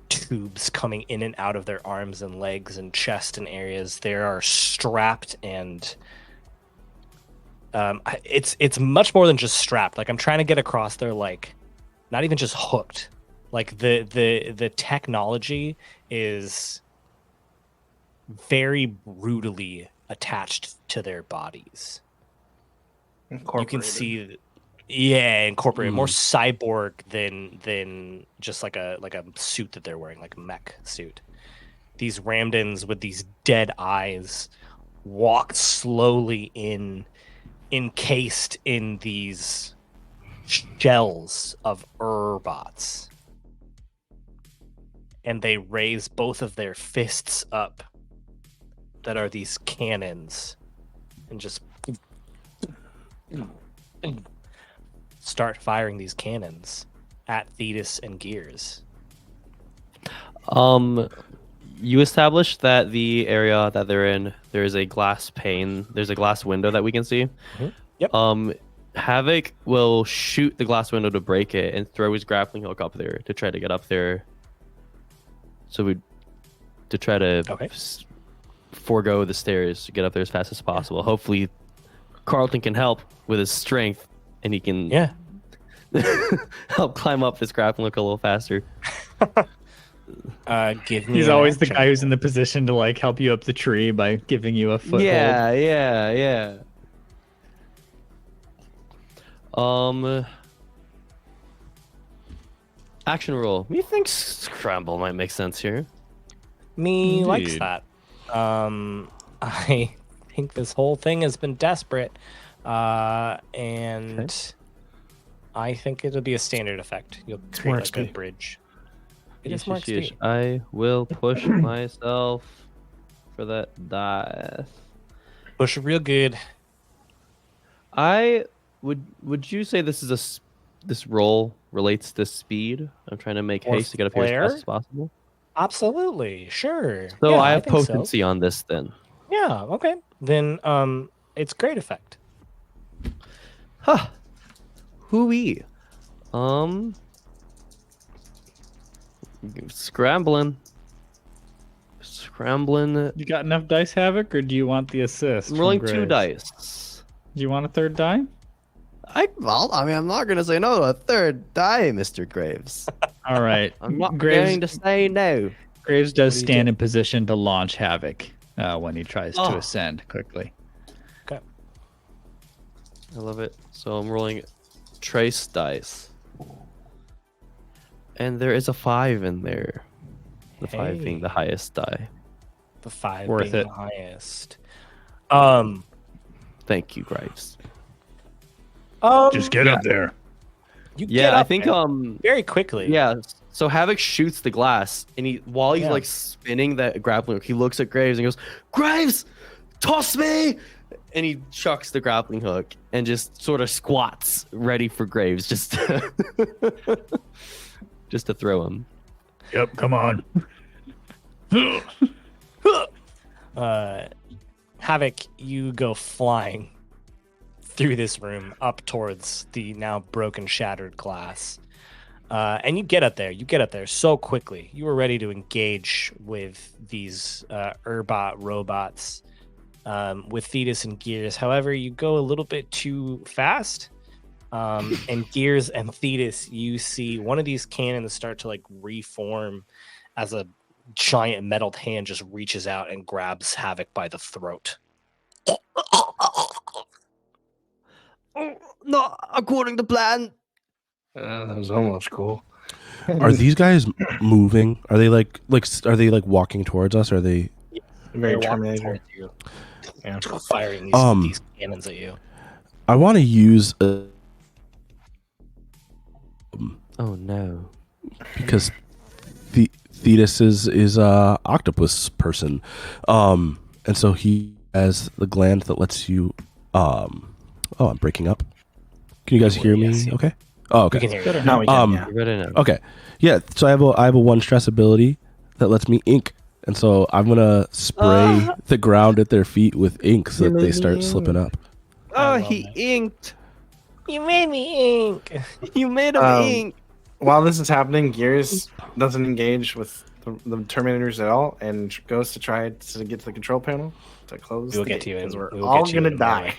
tubes coming in and out of their arms and legs and chest and areas. They are strapped and it's much more than just strapped. Like I'm trying to get across, they're like not even just hooked. Like the technology is very brutally attached to their bodies. You can see, incorporated, more cyborg than just like a suit that they're wearing, like a mech suit. These Ramdans with these dead eyes walk slowly encased in these shells of Urbots. And they raise both of their fists up that are these cannons and just start firing these cannons at Thetis and Gears. You established that the area that they're in, there is a glass pane, there's a glass window that we can see. Yep. Havoc will shoot the glass window to break it and throw his grappling hook up there to try to get up there. So to try to forego the stairs to get up there as fast as possible. Hopefully, Carlton can help with his strength, and he can help climb up this grappling hook a little faster. He's always the guy who's in the position to like help you up the tree by giving you a foothold. Yeah. Action roll. Me thinks scramble might make sense here. Me likes that. I think this whole thing has been desperate, and I think it'll be a standard effect. You'll create like a bridge. It is smart speed. I will push myself for that dice. Push it real good. Would you say this is this roll relates to speed? I'm trying to make haste to get up here as fast as possible. Absolutely, sure. So yeah, I have think potency on this then. Yeah, okay. Then it's great effect. Huh. Hooey. Scrambling. You got enough dice, Havoc, or do you want the assist? I'm rolling from 2 Graves? dice. Do you want a third die? I'm not gonna say no to a third die, Mr. Graves. All right. I'm not going to say no. Graves does stand in position to launch Havoc when he tries to ascend quickly. Okay. I love it. So I'm rolling trace dice. And there is a 5 in there. The 5 being the highest die. The 5 Worth being it. the highest. Thank you, Graves. Just get up there. You get Yeah, I up think there very quickly. yeah. So Havoc shoots the glass, and while he's like spinning that grappling hook, he looks at Graves and goes, "Graves, toss me!" And he chucks the grappling hook and just sort of squats, ready for Graves, just to throw him. Yep, come on. Havoc, you go flying through this room up towards the now broken, shattered glass. And you get up there. You get up there so quickly. You were ready to engage with these Urbot robots with Thetis and Gears. However, you go a little bit too fast. And Gears and Thetis, you see one of these cannons start to like reform as a giant metal hand just reaches out and grabs Havoc by the throat. Not according to plan. That was almost cool. Are these guys moving? Are they are they like walking towards us? Or are they Very They're walking Terminator. towards you, Yeah. firing these cannons at you. I want to use Oh no. because Thetis is a octopus person, and so he has the gland that lets you. Oh, I'm breaking up. Can you guys hear me? Yes, yeah. Okay. Oh, We okay. can hear you. No, we can. Yeah. You're better now. Okay. Yeah. So I have a one stress ability that lets me ink, and so I'm gonna spray the ground at their feet with ink so that they start slipping up. Oh, love he that. inked. You made me ink. You made him Um, ink. While this is happening, Gears doesn't engage with the Terminators at all and goes to try to get to the control panel to close. We'll the get gate, to you in- 'cause we're we will all get to you gonna in a die. moment.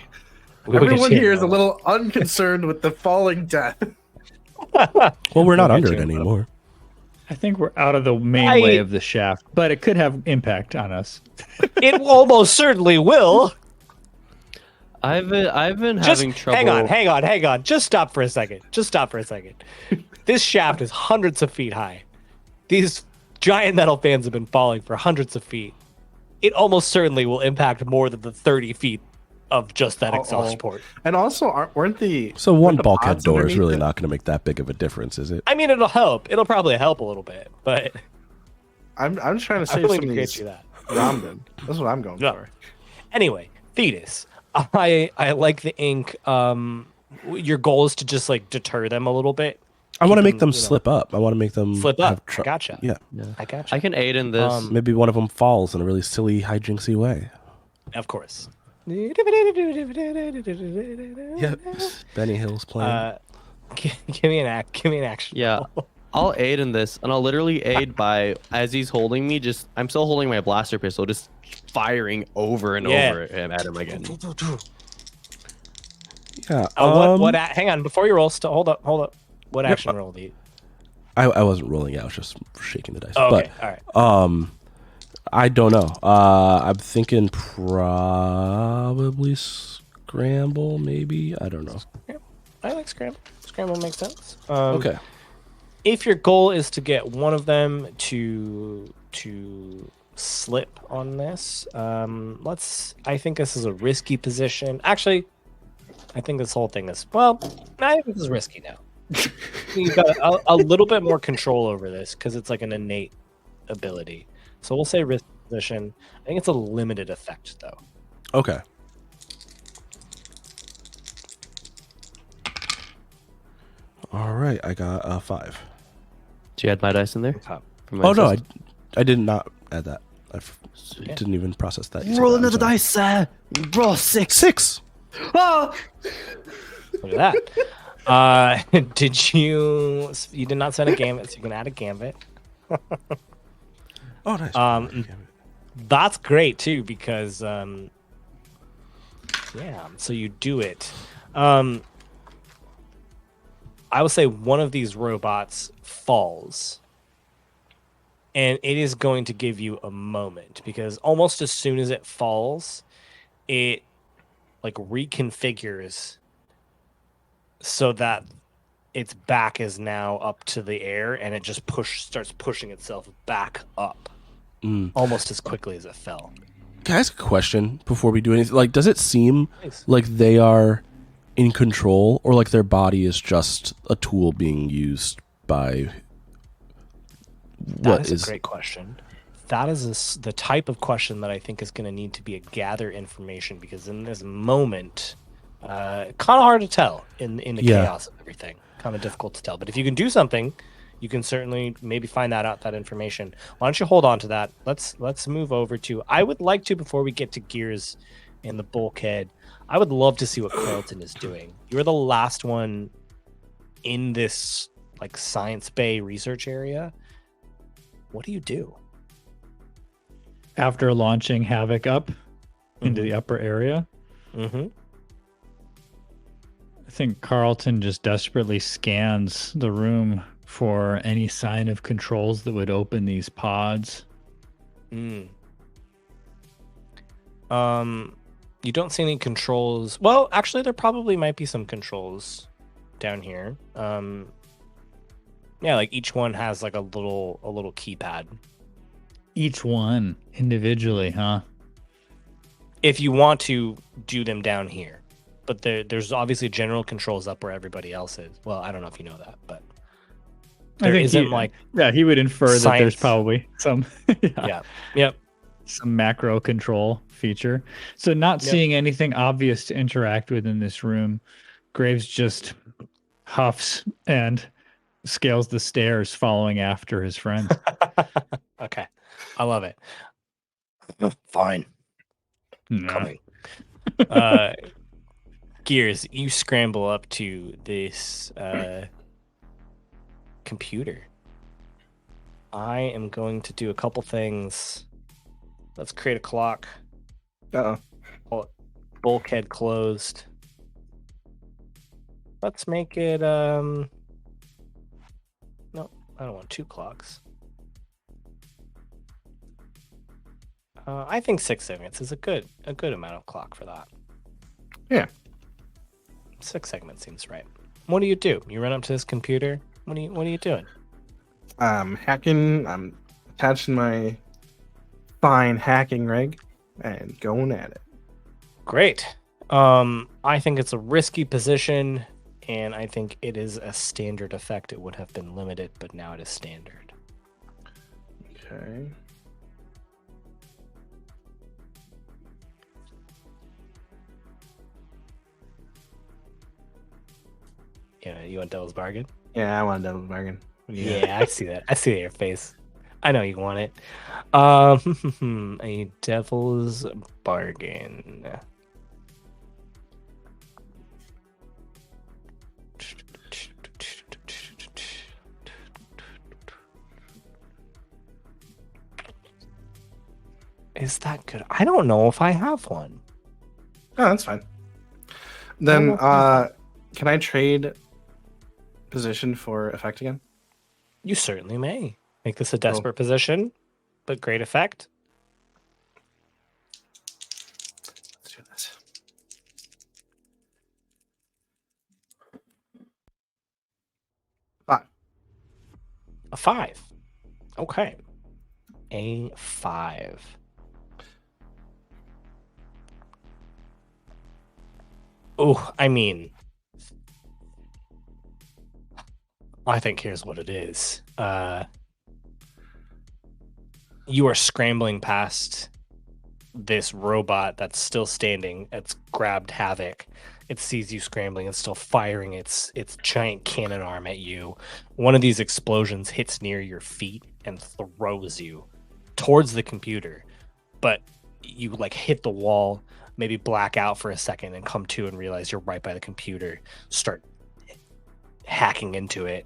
We'll get Everyone to you in here a is a moment. little unconcerned with the falling death. Well, we're not We'll under get it to it. anymore. I think we're out of the main I- way of the shaft, but it could have impact on us. It almost certainly will. I've been Just having trouble. hang on. Just stop for a second. This shaft is hundreds of feet high. These giant metal fans have been falling for hundreds of feet. It almost certainly will impact more than the 30 feet of just that exhaust port. And also, weren't the So one weren't the bulkhead pods door is underneath really it? not going to make that big of a difference, is it? I mean, it'll help. It'll probably help a little bit, but I'm just trying to I'm save willing some to of grant these you that. Ramdan. That's what I'm going Yeah. for. Anyway, Thetis, I like the ink. Your goal is to just like deter them a little bit. I want to make them, them you know, slip up. I want to make them Flip have up. I gotcha. Yeah. I gotcha. I can aid in this. Maybe one of them falls in a really silly hijinksy way. Of course. Yep. Benny Hill's playing. Give me an action. Yeah. roll. I'll aid in this, and I'll literally aid by, as he's holding me, I'm still holding my blaster pistol, just firing over and Yeah. over at him again. yeah. Hang on, before you roll, hold up. What action roll do you? I wasn't rolling out. I was just shaking the dice. Oh, okay, all right. But I don't know. I'm thinking probably scramble. Maybe I don't know. I like scramble. Scramble makes sense. Okay. If your goal is to get one of them to slip on this, I think this is a risky position. Actually, I think this whole thing is I think this is risky now. You've got a little bit more control over this because it's like an innate ability. So we'll say risk position. I think it's a limited effect though. Okay. All right. I got a 5. Do you add my dice in there? Top. For my Oh no, assist? I did not add that. Yeah. Didn't even process that. You said Roll that, I'm another sorry. dice, sir. Roll 6. 6. Oh! Look at that. You did not send a gambit, so you can add a gambit. Oh, nice. That's great too because so you do it. I would say one of these robots falls, and it is going to give you a moment because almost as soon as it falls, it like reconfigures so that its back is now up to the air, and it just starts pushing itself back up almost as quickly as it fell. Can I ask a question before we do anything? Like, does it seem Nice. like they are in control, or like their body is just a tool being used by That is a great question. That is the type of question that I think is going to need to be a gather information because in this moment, kind of hard to tell in the Yeah. chaos of everything. Kind of difficult to tell. But if you can do something, you can certainly maybe find that information. Why don't you hold on to that? Let's move over to. I would like to, before we get to gears and the bulkhead, I would love to see what Carlton is doing. You were the last one in this like Science Bay research area. What do you do? After launching Havoc up into the upper area, Mm-hmm. I think Carlton just desperately scans the room for any sign of controls that would open these pods. You don't see any controls. Well, actually, there probably might be some controls down here. Yeah, like each one has like a little keypad. Each one individually, huh? If you want to do them down here, but there's obviously general controls up where everybody else is. Well, I don't know if you know that, but there isn't he would infer that there's science. probably some Yeah. Yep. some macro control feature. So not seeing anything obvious to interact with in this room, Graves just huffs and scales the stairs following after his friends. Okay. I love it. Fine. Nah. Coming. Gears, you scramble up to this computer. I am going to do a couple things. Let's create a clock. Uh-oh. Bulkhead closed. Let's make it no, I don't want 2 clocks. I think 6 segments is a good amount of clock for that. Yeah. 6 segments seems right. What do? You run up to this computer. What are you doing? Hacking. I'm attaching my fine hacking rig and going at it. Great. I think it's a risky position, and I think it is a standard effect. It would have been limited, but now it is standard. Okay. Yeah, you want Devil's Bargain? Yeah, I want a devil's bargain. Yeah, I see that. I see your face. I know you want it. A Devil's Bargain. Is that good? I don't know if I have one. Oh, that's fine. Then, can I trade position for effect again? You certainly may. Make this a desperate position, but great effect. Let's do this. A 5. Okay. A 5. Oh, I mean, I think here's what it is. You are scrambling past this robot that's still standing. It's grabbed Havoc. It sees you scrambling. It's still firing its giant cannon arm at you. One of these explosions hits near your feet and throws you towards the computer. But you like hit the wall, maybe black out for a second, and come to and realize you're right by the computer. Start hacking into it.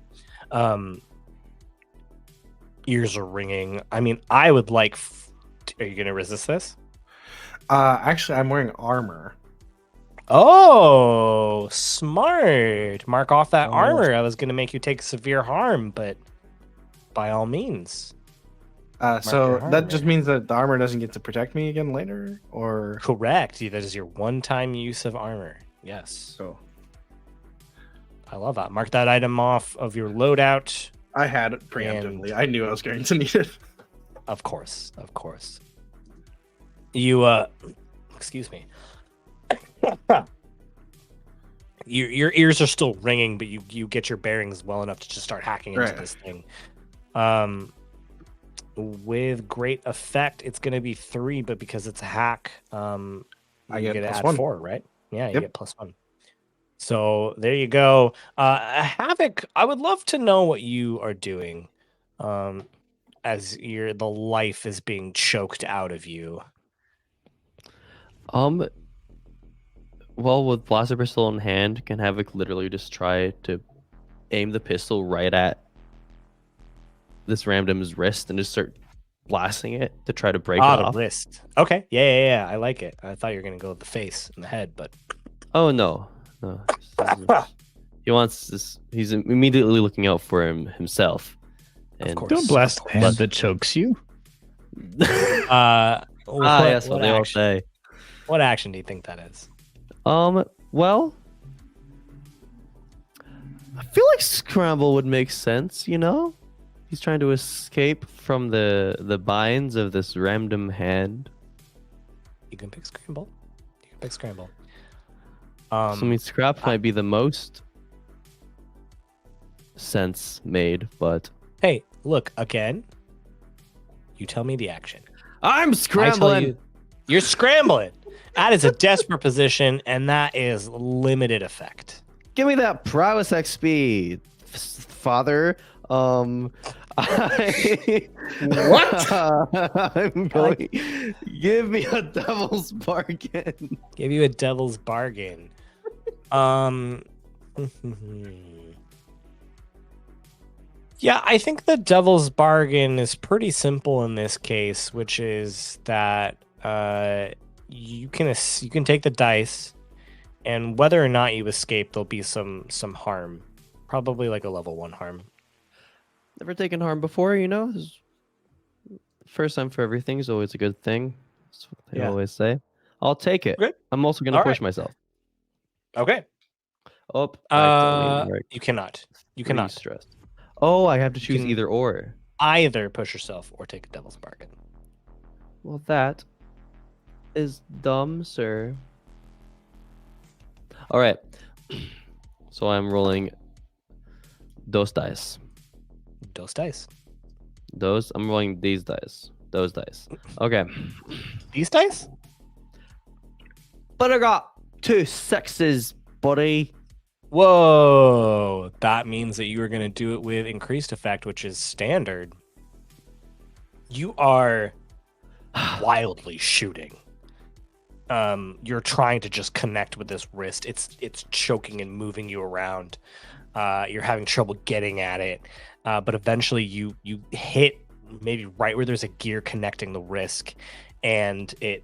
Ears are ringing. I mean, I would like. Are you going to resist this? Actually, I'm wearing armor. Oh, smart. Mark off that armor. I was going to make you take severe harm, but by all means. So that just means that the armor doesn't get to protect me again later, or correct. That is your one-time use of armor. Yes. So I love that. Mark that item off of your loadout. I had it preemptively. I knew I was going to need it. Of course. You excuse me. Your ears are still ringing, but you get your bearings well enough to just start hacking into this thing. With great effect, it's going to be 3, but because it's a hack, I get to plus add 1. 4, right? Yeah, you get +1. So there you go. Havoc, I would love to know what you are doing as the life is being choked out of you. Well, with blaster pistol in hand, can Havoc literally just try to aim the pistol right at this Ramdam's wrist and just start blasting it to try to break it The off? wrist. Okay, yeah. I like it. I thought you were gonna go with the face and the head, but Oh no, no. He wants this. He's immediately looking out for himself. And course. Don't blast the hand that chokes you. yes, what they all say. What action do you think that is? Well, I feel like Scramble would make sense, you know? He's trying to escape from the binds of this random hand. You can pick Scramble. So I mean, Scrap might be the most sense made, but hey, look again. You tell me the action. I'm scrambling. You're scrambling. That is a desperate position, and that is limited effect. Give me that prowess XP, father. What? I'm going. Give me a devil's bargain. Give you a devil's bargain. Yeah, I think the devil's bargain is pretty simple in this case, which is that you can take the dice, and whether or not you escape, there'll be some harm, probably like a level 1 harm. Never taken harm before, you know. First time for everything is always a good thing. That's what they always say. I'll take it. Okay. I'm also gonna push myself. Okay. Oh, I you cannot. You cannot. Stressed. Oh, I have to choose either or. Either push yourself or take a devil's bargain. Well, that is dumb, sir. All right. So I'm rolling those dice. Those dice. I'm rolling these dice. Those dice. Okay. These dice? But I got 2 6s, buddy. Whoa. That means that you are going to do it with increased effect, which is standard. You are wildly shooting. You're trying to just connect with this wrist. It's choking and moving you around. You're having trouble getting at it. But eventually you hit maybe right where there's a gear connecting the wrist, and it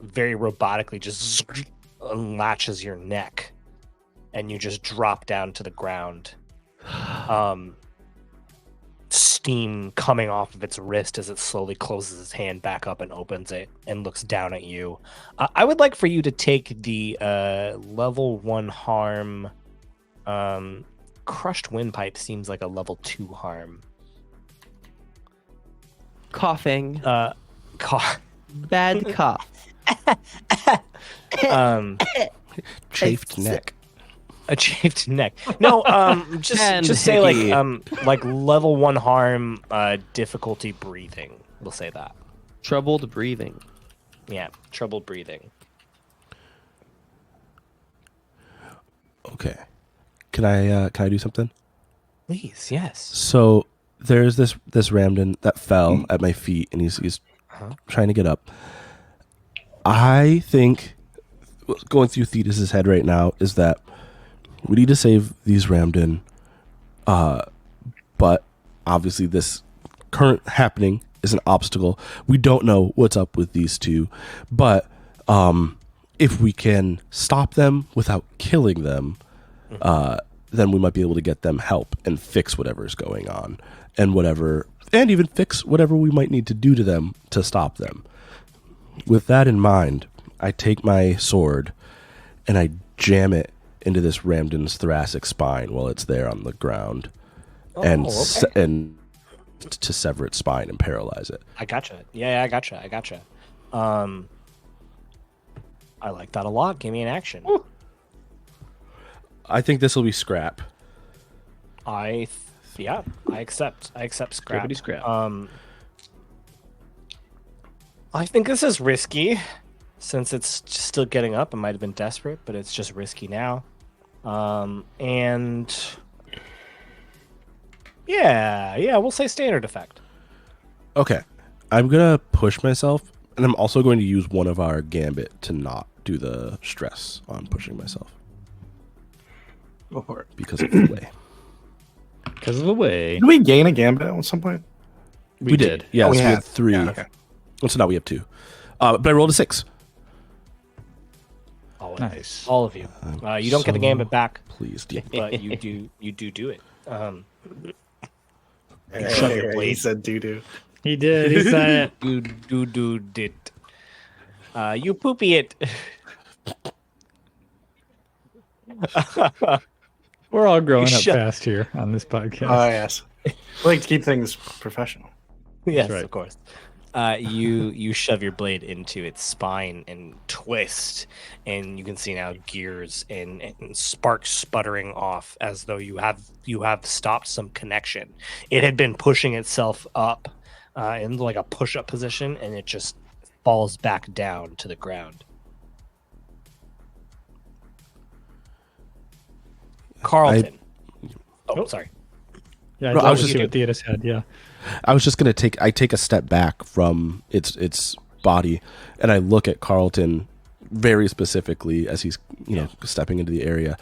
very robotically just latches your neck, and you just drop down to the ground. Steam coming off of its wrist as it slowly closes its hand back up and opens it and looks down at you. I would like for you to take the level 1 harm. Crushed windpipe seems like a level 2 harm. Coughing. Bad cough. Chafed neck. A chafed neck. No, just say like level 1 harm, difficulty breathing. We'll say that. Troubled breathing. Yeah, troubled breathing. Okay. Can I do something? Please, yes. So there's this Ramdan that fell at my feet, and he's trying to get up. I think what's going through Thetis' head right now is that we need to save these Ramdan, but obviously this current happening is an obstacle. We don't know what's up with these two, but if we can stop them without killing them, then we might be able to get them help and fix whatever's going on, and even fix whatever we might need to do to them to stop them. With that in mind, I take my sword and I jam it into this Ramdan's thoracic spine while it's there on the ground, and to sever its spine and paralyze it. I gotcha. Yeah, I gotcha. I like that a lot. Give me an action. Ooh. I think this will be scrap. I accept scrap. Scrap. I think this is risky, since it's still getting up. It might have been desperate, but it's just risky now. And yeah, we'll say standard effect. Okay. I'm going to push myself, and I'm also going to use one of our gambit to not do the stress on pushing myself. Go for it. Because of the way. Because of the way. Did we gain a gambit at some point? We did. Yes, Oh, we we had had 3. Yeah, okay. Well, so now we have 2. But I rolled a 6. Always. Nice. All of you. You don't get the gambit back, Please, but you do it. He said doo-doo. He did. He said it. You do it. You poopy it. We're all growing You up shut- fast here on this podcast. Oh, yes. I like to keep things professional. Yes, right. of course. You shove your blade into its spine and twist, and you can see now gears and sparks sputtering off as though you have stopped some connection. It had been pushing itself up in like a push-up position, and it just falls back down to the ground. Carlton. Sorry. Yeah, No, I I was was just see what Theatus had. Yeah. I was just going to take a step back from its body, and I look at Carlton very specifically as he's stepping into the area,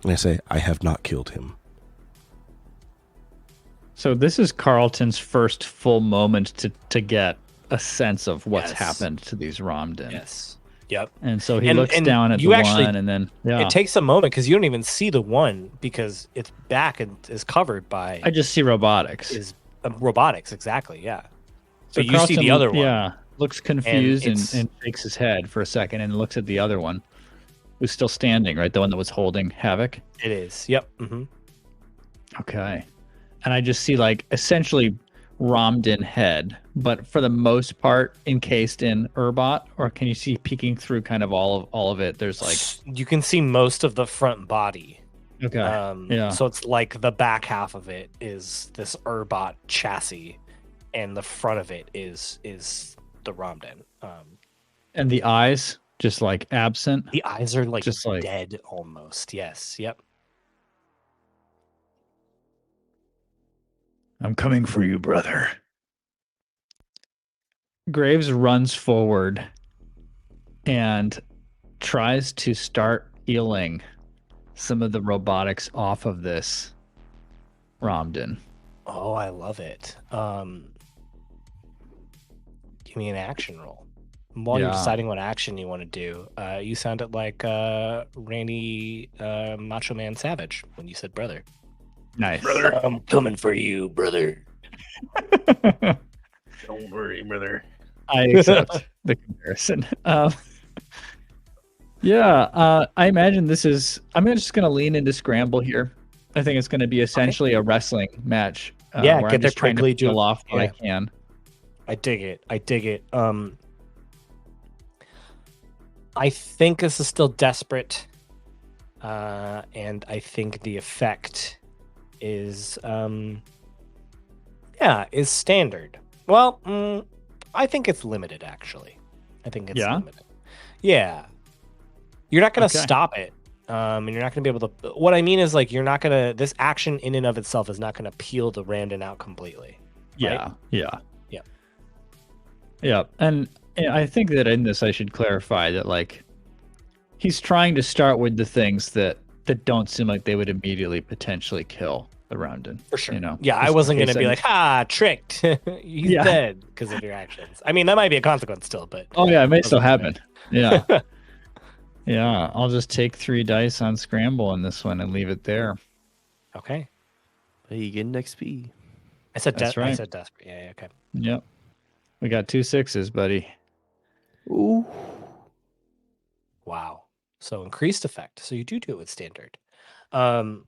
and I say, I have not killed him. So this is Carlton's first full moment to get a sense of what's Yes. happened to these Ramdan. Yes. Yep. And so he And- looks and down at you the actually- one, and then It takes a moment because you don't even see the one because its back is covered by I just see robotics. is robotics. Exactly. Yeah. So But you see the other one. Yeah, looks confused it's- and shakes his head for a second and looks at the other one, who's still standing, right? The one that was holding Havoc. It is. Yep. Mm-hmm. Okay. And I just see like essentially Ramdan head, but for the most part encased in Urbot, or can you see peeking through kind of all of it? There's like You can see most of the front body. okay. Yeah. So it's like the back half of it is this Urbot chassis, and the front of it is the Ramdan. And the eyes just like absent. The eyes are like Just like- dead almost. Yes. Yep. I'm coming for you, brother. Graves runs forward and tries to start peeling some of the robotics off of this Ramdan. Oh, I love it. Give me an action roll. While you're Yeah. deciding what action you want to do, you sounded like Randy Macho Man Savage when you said brother. Nice. I'm coming for you, brother. Don't worry, brother. I accept the comparison. I imagine this is. I'm just going to lean into scramble here. I think it's going to be essentially a wrestling match. Yeah, where get I'm there just trying to quickly, do peel it. off what I Yeah. can. I dig it. I think this is still desperate, and I think the effect is is standard. Well, I think it's limited actually. I think it's Yeah? limited. Yeah, you're not gonna Okay. stop it, and you're not gonna be able to. What I mean is like you're not gonna. This action in and of itself is not gonna peel the Ramdan out completely. Yeah. Yeah. Yeah. Yeah. And I think that in this, I should clarify that, like, he's trying to start with the things that don't seem like they would immediately potentially kill the Ramdan. For sure. You know? Yeah, I Just in wasn't going case to be I- like, tricked. He's Yeah. dead because of your actions. I mean, that might be a consequence still, but Oh, yeah. It may still Doesn't happen. Yeah. Yeah. I'll just take 3 dice on scramble in this one and leave it there. okay. But you get an XP. I said That's I right. said desperate. Yeah, okay. Yep. We got 2 6s, buddy. Ooh. Wow. So increased effect. So you do it with standard. I'm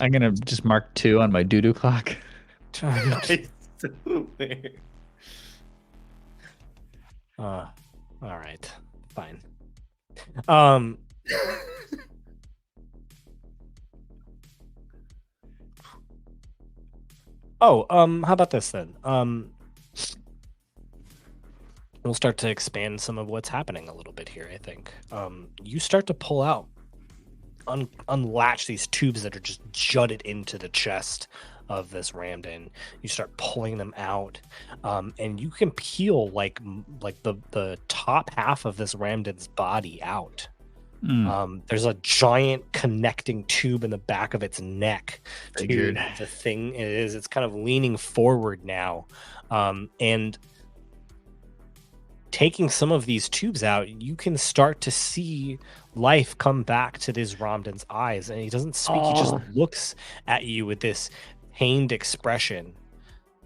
going to just mark 2 on my doo-doo clock. All right. Fine. Um how about this then? we'll start to expand some of what's happening a little bit here, I think. You start to pull out, unlatch these tubes that are just jutted into the chest of this Ramdan. You start pulling them out, and you can peel like the top half of this Ramdan's body out. There's a giant connecting tube in the back of its neck to the thing it is. It's kind of leaning forward now, and taking some of these tubes out, you can start to see life come back to this Ramdan's eyes, and he doesn't speak. He just looks at you with this pained expression.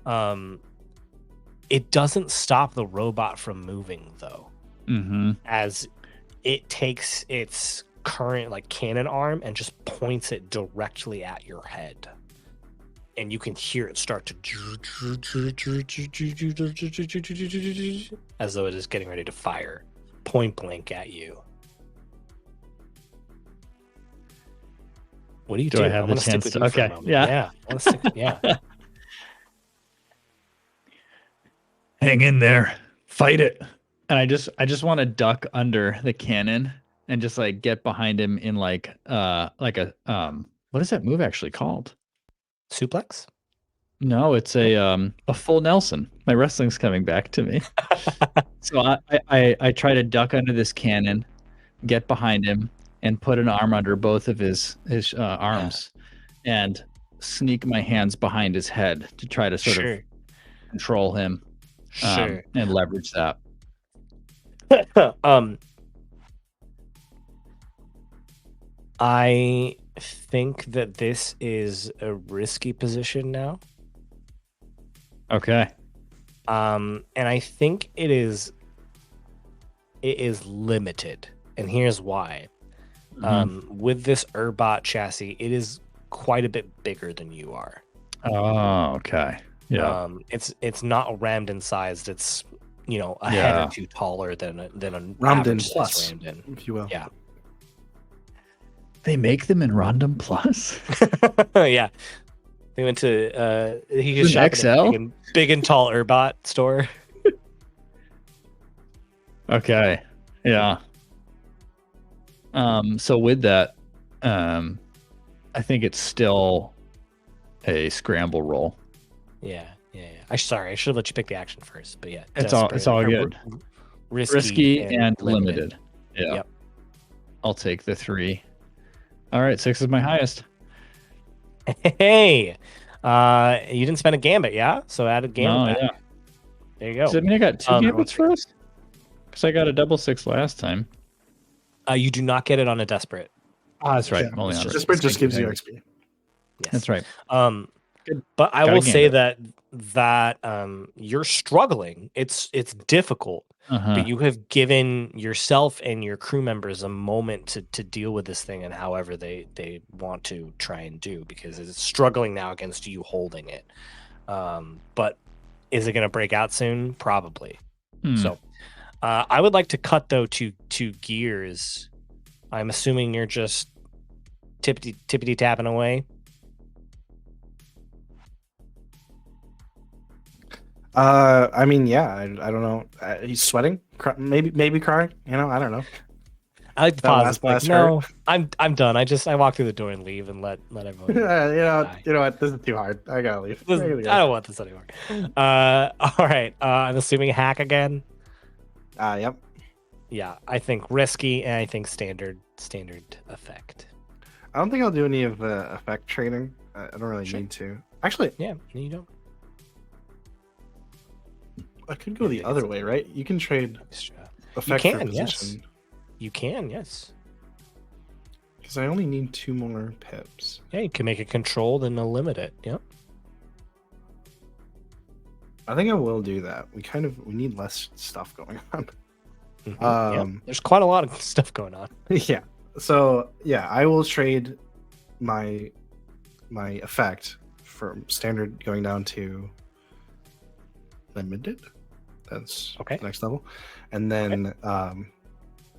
It doesn't stop the robot from moving, though, as it takes its current like cannon arm and just points it directly at your head, and you can hear it start to as though it is getting ready to fire point blank at you. What do you do? I have the chance to? Okay, yeah. Yeah. Hang in there, fight it. And I just want to duck under the cannon and just like get behind him in like a what is that move actually called? Suplex? No, it's a full Nelson. My wrestling's coming back to me. So I try to duck under this cannon, get behind him, and put an arm under both of his arms, and sneak my hands behind his head to try to sort of control him, and leverage that. I think that this is a risky position now. Okay. And I think it is limited, and here's why. With this Urbot chassis, it is quite a bit bigger than you are. Oh, okay. Yeah. It's not Ramdan sized. It's a head or two taller than a Ramdan plus, Ramdan, if you will. Yeah. They make them in Ramdan Plus. Yeah. They went to he could shop at a big and tall Urbot store. Okay. Yeah. So with that, I think it's still a scramble roll. Yeah. I should have let you pick the action first, but yeah, it's all good. Risky and limited. Yeah. Yep. I'll take the 3. All right, 6 is my highest. Hey, you didn't spend a gambit, yeah? So add a gambit back. Yeah. There you go. Does that mean I got 2 gambits first? Because I got a double 6 last time. You do not get it on a desperate. That's right. Yeah, desperate just gives you XP. Yes. That's right. But I will say that you're struggling. It's difficult, but you have given yourself and your crew members a moment to deal with this thing and however they want to try and do, because it's struggling now against you holding it. But is it going to break out soon? Probably. So I would like to cut though to Gears. I'm assuming you're just tippity tapping away. I mean, yeah, I don't know. He's sweating, maybe crying. I don't know. I like to pause. No, I'm done. I walk through the door and leave and let everyone. You know what? This is too hard. I gotta leave. I don't want this anymore. All right. I'm assuming hack again. Yep. Yeah, I think risky and I think standard effect. I don't think I'll do any of the effect trading. I don't really need to. Actually, yeah, you don't. I could go the other way, right? You can trade effect for position. Yes. You can, yes. Because I only need 2 more pips. Yeah, you can make it controlled and limit it. Yep. I think I will do that. We need less stuff going on. There's quite a lot of stuff going on. Yeah. So yeah, I will trade my effect from standard going down to limited. That's okay. The next level, and then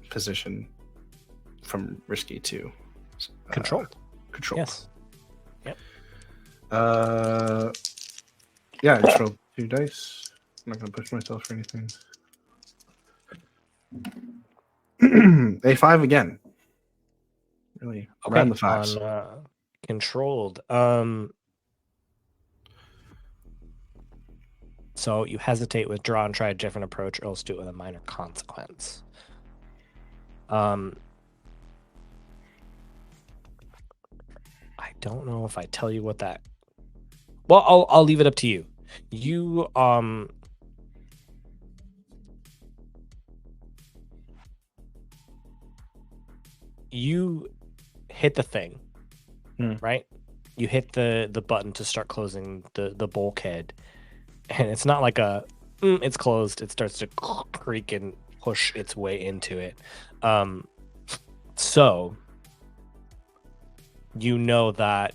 position from risky to controlled. Controlled. Yes. Yep. Yeah. I just rolled 2 dice. I'm not gonna push myself for anything. A5 again. Really around the fives. On controlled. So you hesitate, withdraw, and try a different approach, or else do it with a minor consequence. I don't know if I tell you what that. Well, I'll leave it up to you. You hit the thing, right? You hit the button to start closing the bulkhead, and it's not like it's closed. It starts to creak and push its way into it. So you know that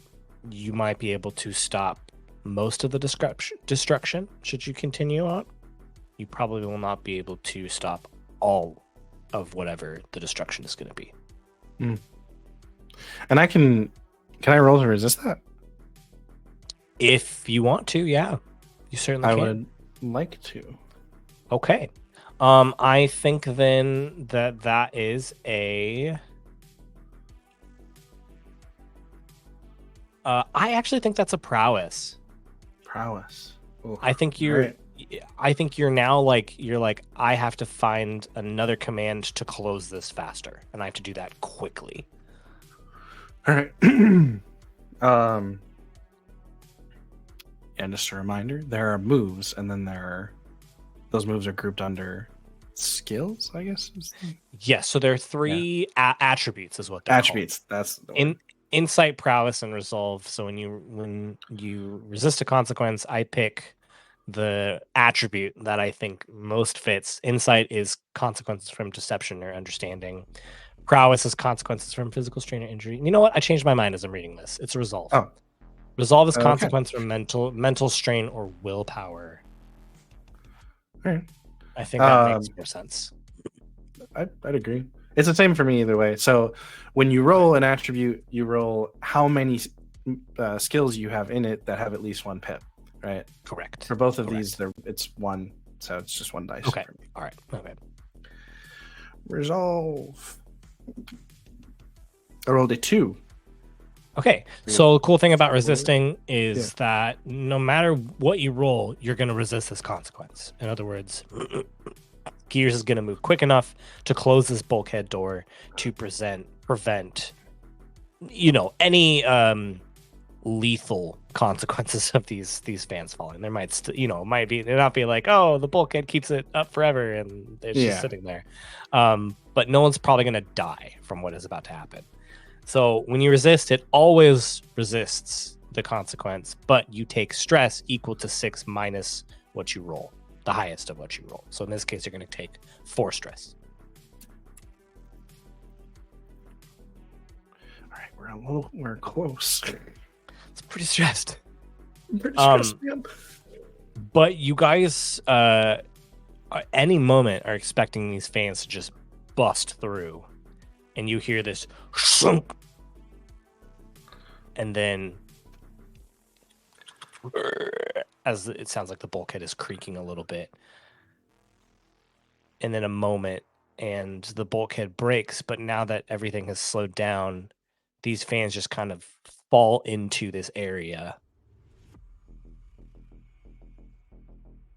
you might be able to stop most of the destruction should you continue on. You probably will not be able to stop all of whatever the destruction is going to be. And can I roll to resist that? If you want to, yeah. You certainly can. I would like to. Okay. I think then that is a I actually think that's a prowess. Prowess. Ooh, I think you're now like I have to find another command to close this faster, and I have to do that quickly. All right. And just a reminder, there are moves, and then those moves are grouped under skills, I guess. Yes, so there are three attributes, is what they're attributes. Called. That's the word. Insight, prowess, and resolve. So when you resist a consequence, I pick the attribute that I think most fits. Insight is consequences from deception or understanding. Prowess is consequences from physical strain or injury. You know what? I changed my mind as I'm reading this. It's resolve. Oh. Resolve is consequence from mental strain or willpower. All right. I think that makes more sense. I'd agree. It's the same for me either way. So when you roll an attribute, you roll how many skills you have in it that have at least one pip, right? Correct. For both of these, it's one, so it's just one dice. Okay. All right. Okay. Resolve. I rolled a 2. Okay. So the cool thing about resisting is that no matter what you roll, you're going to resist this consequence. In other words, Gears is going to move quick enough to close this bulkhead door to prevent, any lethal consequences of these fans falling. There might not be like, oh, the bulkhead keeps it up forever and it's just sitting there. But no one's probably going to die from what is about to happen. So when you resist, it always resists the consequence, but you take stress equal to 6 minus what you roll, the highest of what you roll. So in this case, you're going to take 4 stress. All right, we're close. It's pretty stressed. I'm pretty stressed, man. But you guys, at any moment, are expecting these fans to just bust through. And you hear this shunk, and then as it sounds like the bulkhead is creaking a little bit, and then a moment, and the bulkhead breaks. But now that everything has slowed down, these fans just kind of fall into this area.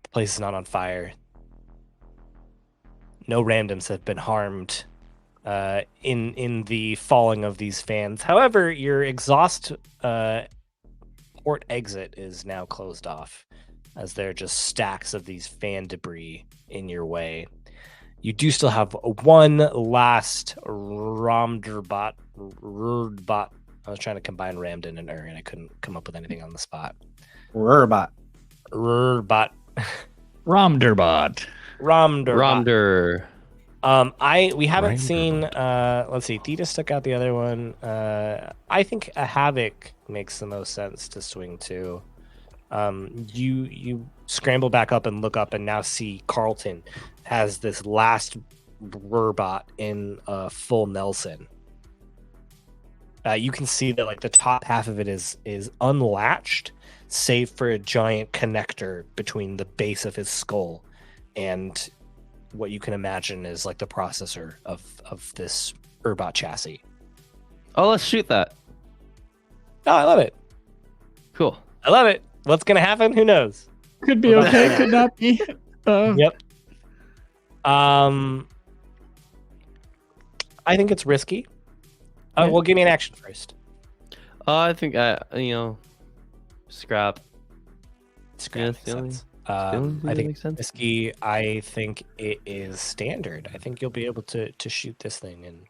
The place is not on fire. No randoms have been harmed in the falling of these fans. However, your exhaust port exit is now closed off, as there are just stacks of these fan debris in your way. You do still have one last Ramderbot. I was trying to combine Ramdan and and I couldn't come up with anything on the spot. Rurbot. Ramderbot. Ramder. We haven't seen let's see, Theta stuck out the other one. I think a Havoc makes the most sense to swing to. You scramble back up and look up and now see Carlton has this last Rurbot in full Nelson. You can see that like the top half of it is unlatched, save for a giant connector between the base of his skull and what you can imagine is like the processor of this Urbot chassis. Oh, let's shoot that. Oh, I love it. Cool. I love it. What's gonna happen? Who knows? Could be okay, could not be. Yep. I think it's risky. Yeah. Well, give me an action first. I think scrap. Scrap Yeah, makes sense. feeling I think makes sense. risky. I think it is standard. I think you'll be able to shoot this thing and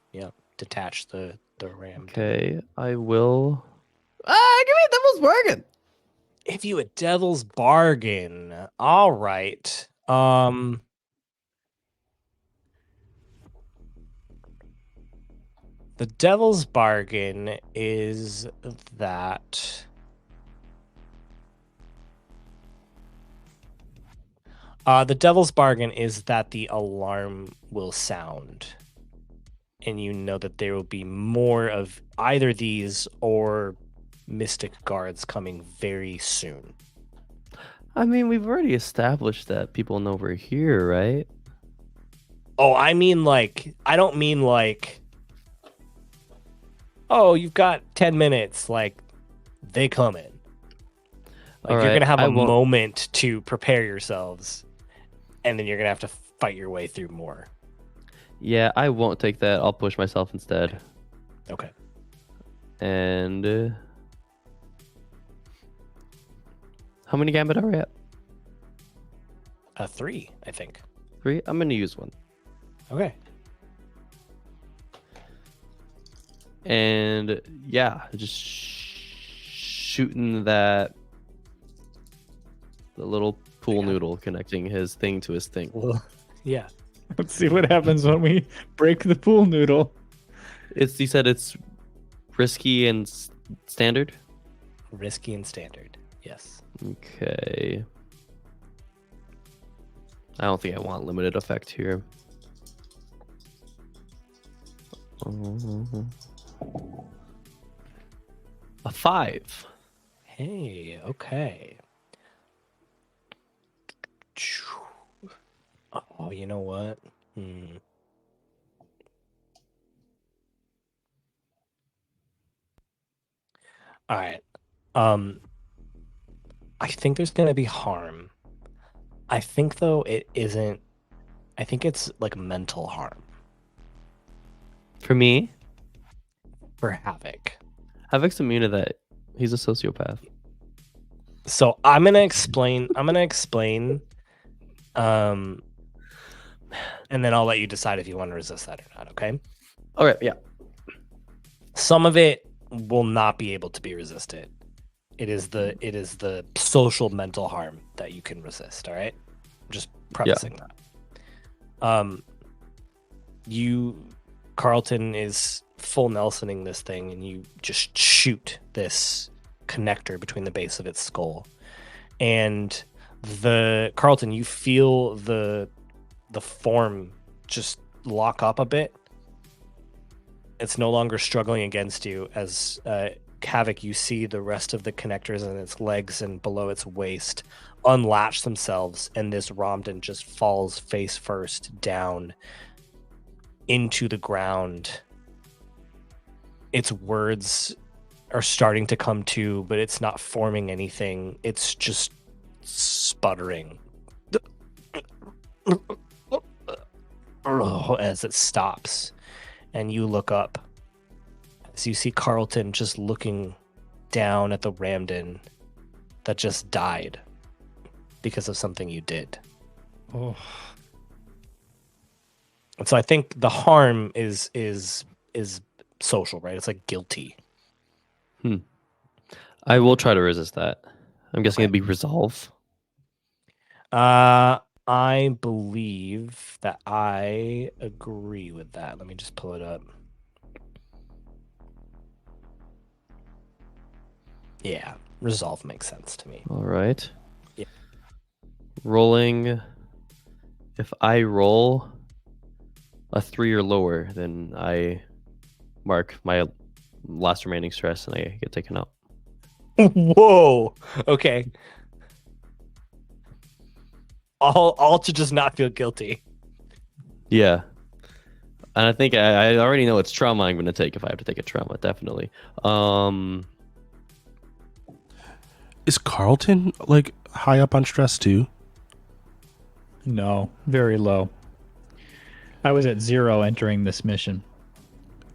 detach the ram. Okay, I will. Give me a devil's bargain. If you a devil's bargain, all right. The devil's bargain is that the alarm will sound, and you know that there will be more of either these or mystic guards coming very soon. I mean, we've already established that people know we're here, right? Oh, I mean, like, I don't mean like, oh, you've got 10 minutes. Like, they come in. Like, you're going to have a moment to prepare yourselves, and then you're going to have to fight your way through more. Yeah, I won't take that. I'll push myself instead. Okay. And how many gambit are we at? 3, I think. 3? I'm going to use 1. Okay. And yeah, just shooting the little pool noodle, connecting his thing to his thing. Well, yeah. Let's see what happens when we break the pool noodle. You said it's risky and standard? Risky and standard. Yes. Okay. I don't think I want limited effect here. A 5. Hey, okay. Oh, you know what? All right. I think there's going to be harm. I think, though, it isn't. I think it's like mental harm For me, for Havoc. Havoc's immune to that. He's a sociopath. So I'm gonna explain. And then I'll let you decide if you want to resist that or not. Okay. Okay, yeah. Some of it will not be able to be resisted. It is the social mental harm that you can resist. All right. I'm just prefacing that. Carlton is full Nelsoning this thing, and you just shoot this connector between the base of its skull, and Carlton, you feel the form just lock up a bit. It's no longer struggling against you. As Havoc, you see the rest of the connectors in its legs and below its waist unlatch themselves, and this Ramdan just falls face first down into the ground. Its words are starting to come to, but it's not forming anything. It's just sputtering as it stops, and you look up as you see Carlton just looking down at the Ramdan that just died because of something you did. Oh. And so I think the harm is social, right? It's like guilty. I will try to resist that. I'm guessing it'd be resolve. I believe that I agree with that. Let me just pull it up. Yeah, resolve makes sense to me. All right. Yeah. Rolling. If I roll a 3 or lower, then I mark my last remaining stress and I get taken out. Whoa. Okay. All to just not feel guilty. Yeah. And I think I already know it's trauma I'm going to take if I have to take a trauma, definitely. Is Carlton like high up on stress too? No, very low. I was at 0 entering this mission.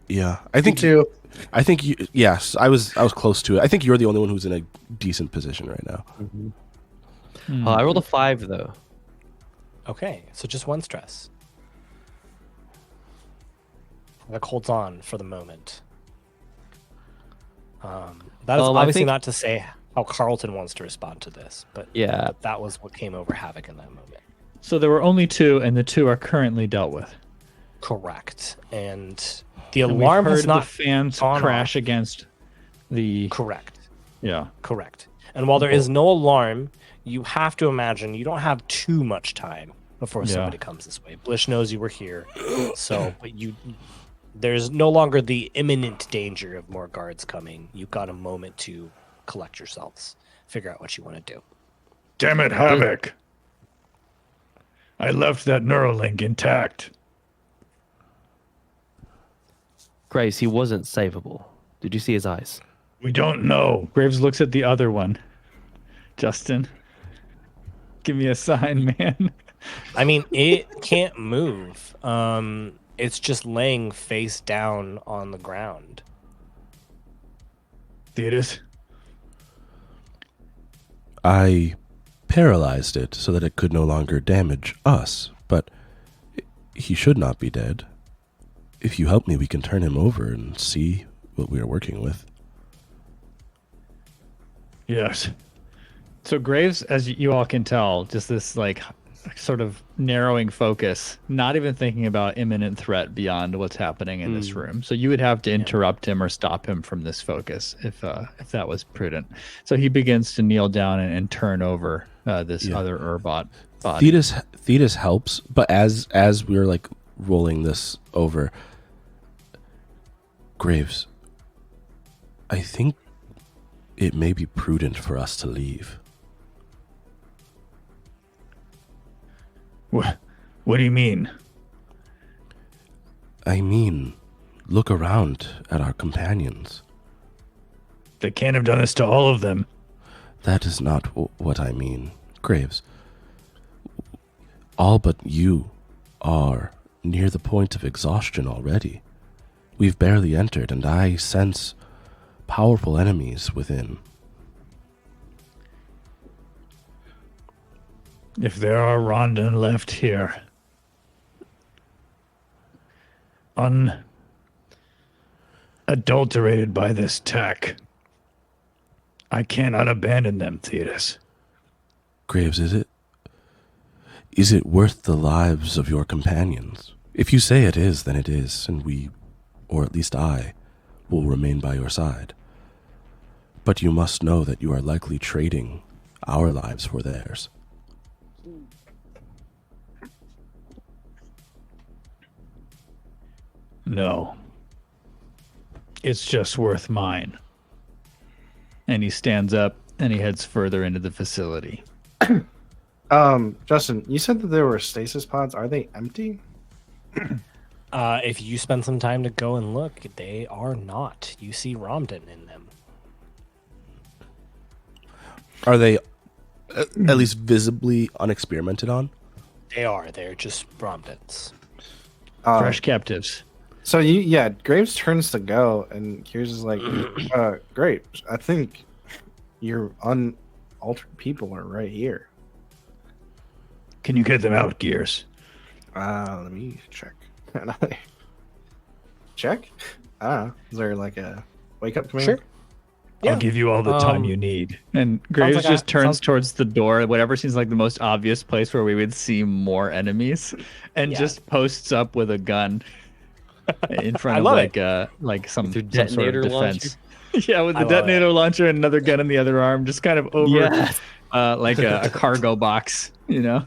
Yeah, I think too. I think you. Yes, I was close to it. I think you're the only one who's in a decent position right now. I rolled a 5 though. Okay, so just 1 stress. That holds on for the moment. That is I obviously think- not to say how Carlton wants to respond to this, but Yeah. but that was what came over Havoc in that moment. So there were only 2, and the 2 are currently dealt with. Correct. And the And we alarm heard has not the fans gone crash off. against the. Correct. Yeah. Correct. And while there is no alarm, you have to imagine you don't have too much time before Yeah. somebody comes this way. Blish knows you were here, so but there's no longer the imminent danger of more guards coming. You've got a moment to collect yourselves, figure out what you want to do. Damn it, Havoc. I left that Neuralink intact. Grace, he wasn't savable. Did you see his eyes? We don't know. Graves looks at the other one. Justin, give me a sign, man. I mean, it can't move. It's just laying face down on the ground. Thetis, I paralyzed it so that it could no longer damage us, but he should not be dead. If you help me, we can turn him over and see what we are working with. yes. So Graves, as you all can tell, just this like sort of narrowing focus, not even thinking about imminent threat beyond what's happening in this room. So you would have to interrupt him or stop him from this focus if that was prudent. So he begins to kneel down and turn over this other Urbot body. Thetis helps, but as we're like rolling this over, Graves, I think it may be prudent for us to leave. What do you mean? I mean, look around at our companions. They can't have done this to all of them. That is not what I mean, Graves. All but you are near the point of exhaustion already. We've barely entered, and I sense powerful enemies within. If there are Ramdan left here, unadulterated by this tech, I cannot abandon them, Thetis. Graves, is it worth the lives of your companions? If you say it is, then it is, and we, or at least I, will remain by your side. But you must know that you are likely trading our lives for theirs. No. It's just worth mine. And he stands up and he heads further into the facility. Justin, you said that there were stasis pods. Are they empty? If you spend some time to go and look, they are not. You see Ramdan in them. Are they at least visibly unexperimented on? They are. They're just Ramdans. Fresh captives. So Graves turns to go, and Gears is like, "Great, I think your unaltered people are right here." Can you get them out, Gears? Let me check. Check? I don't know. Is there like a wake up command? Sure. Yeah. I'll give you all the time you need. And Graves like just turns sounds- towards the door, whatever seems like the most obvious place where we would see more enemies, and Yeah. just posts up with a gun in front I of love like some With your some sort of detonator defense. Yeah, with I the love detonator launcher and another gun in the other arm, just kind of over Yes. like a cargo box, you know.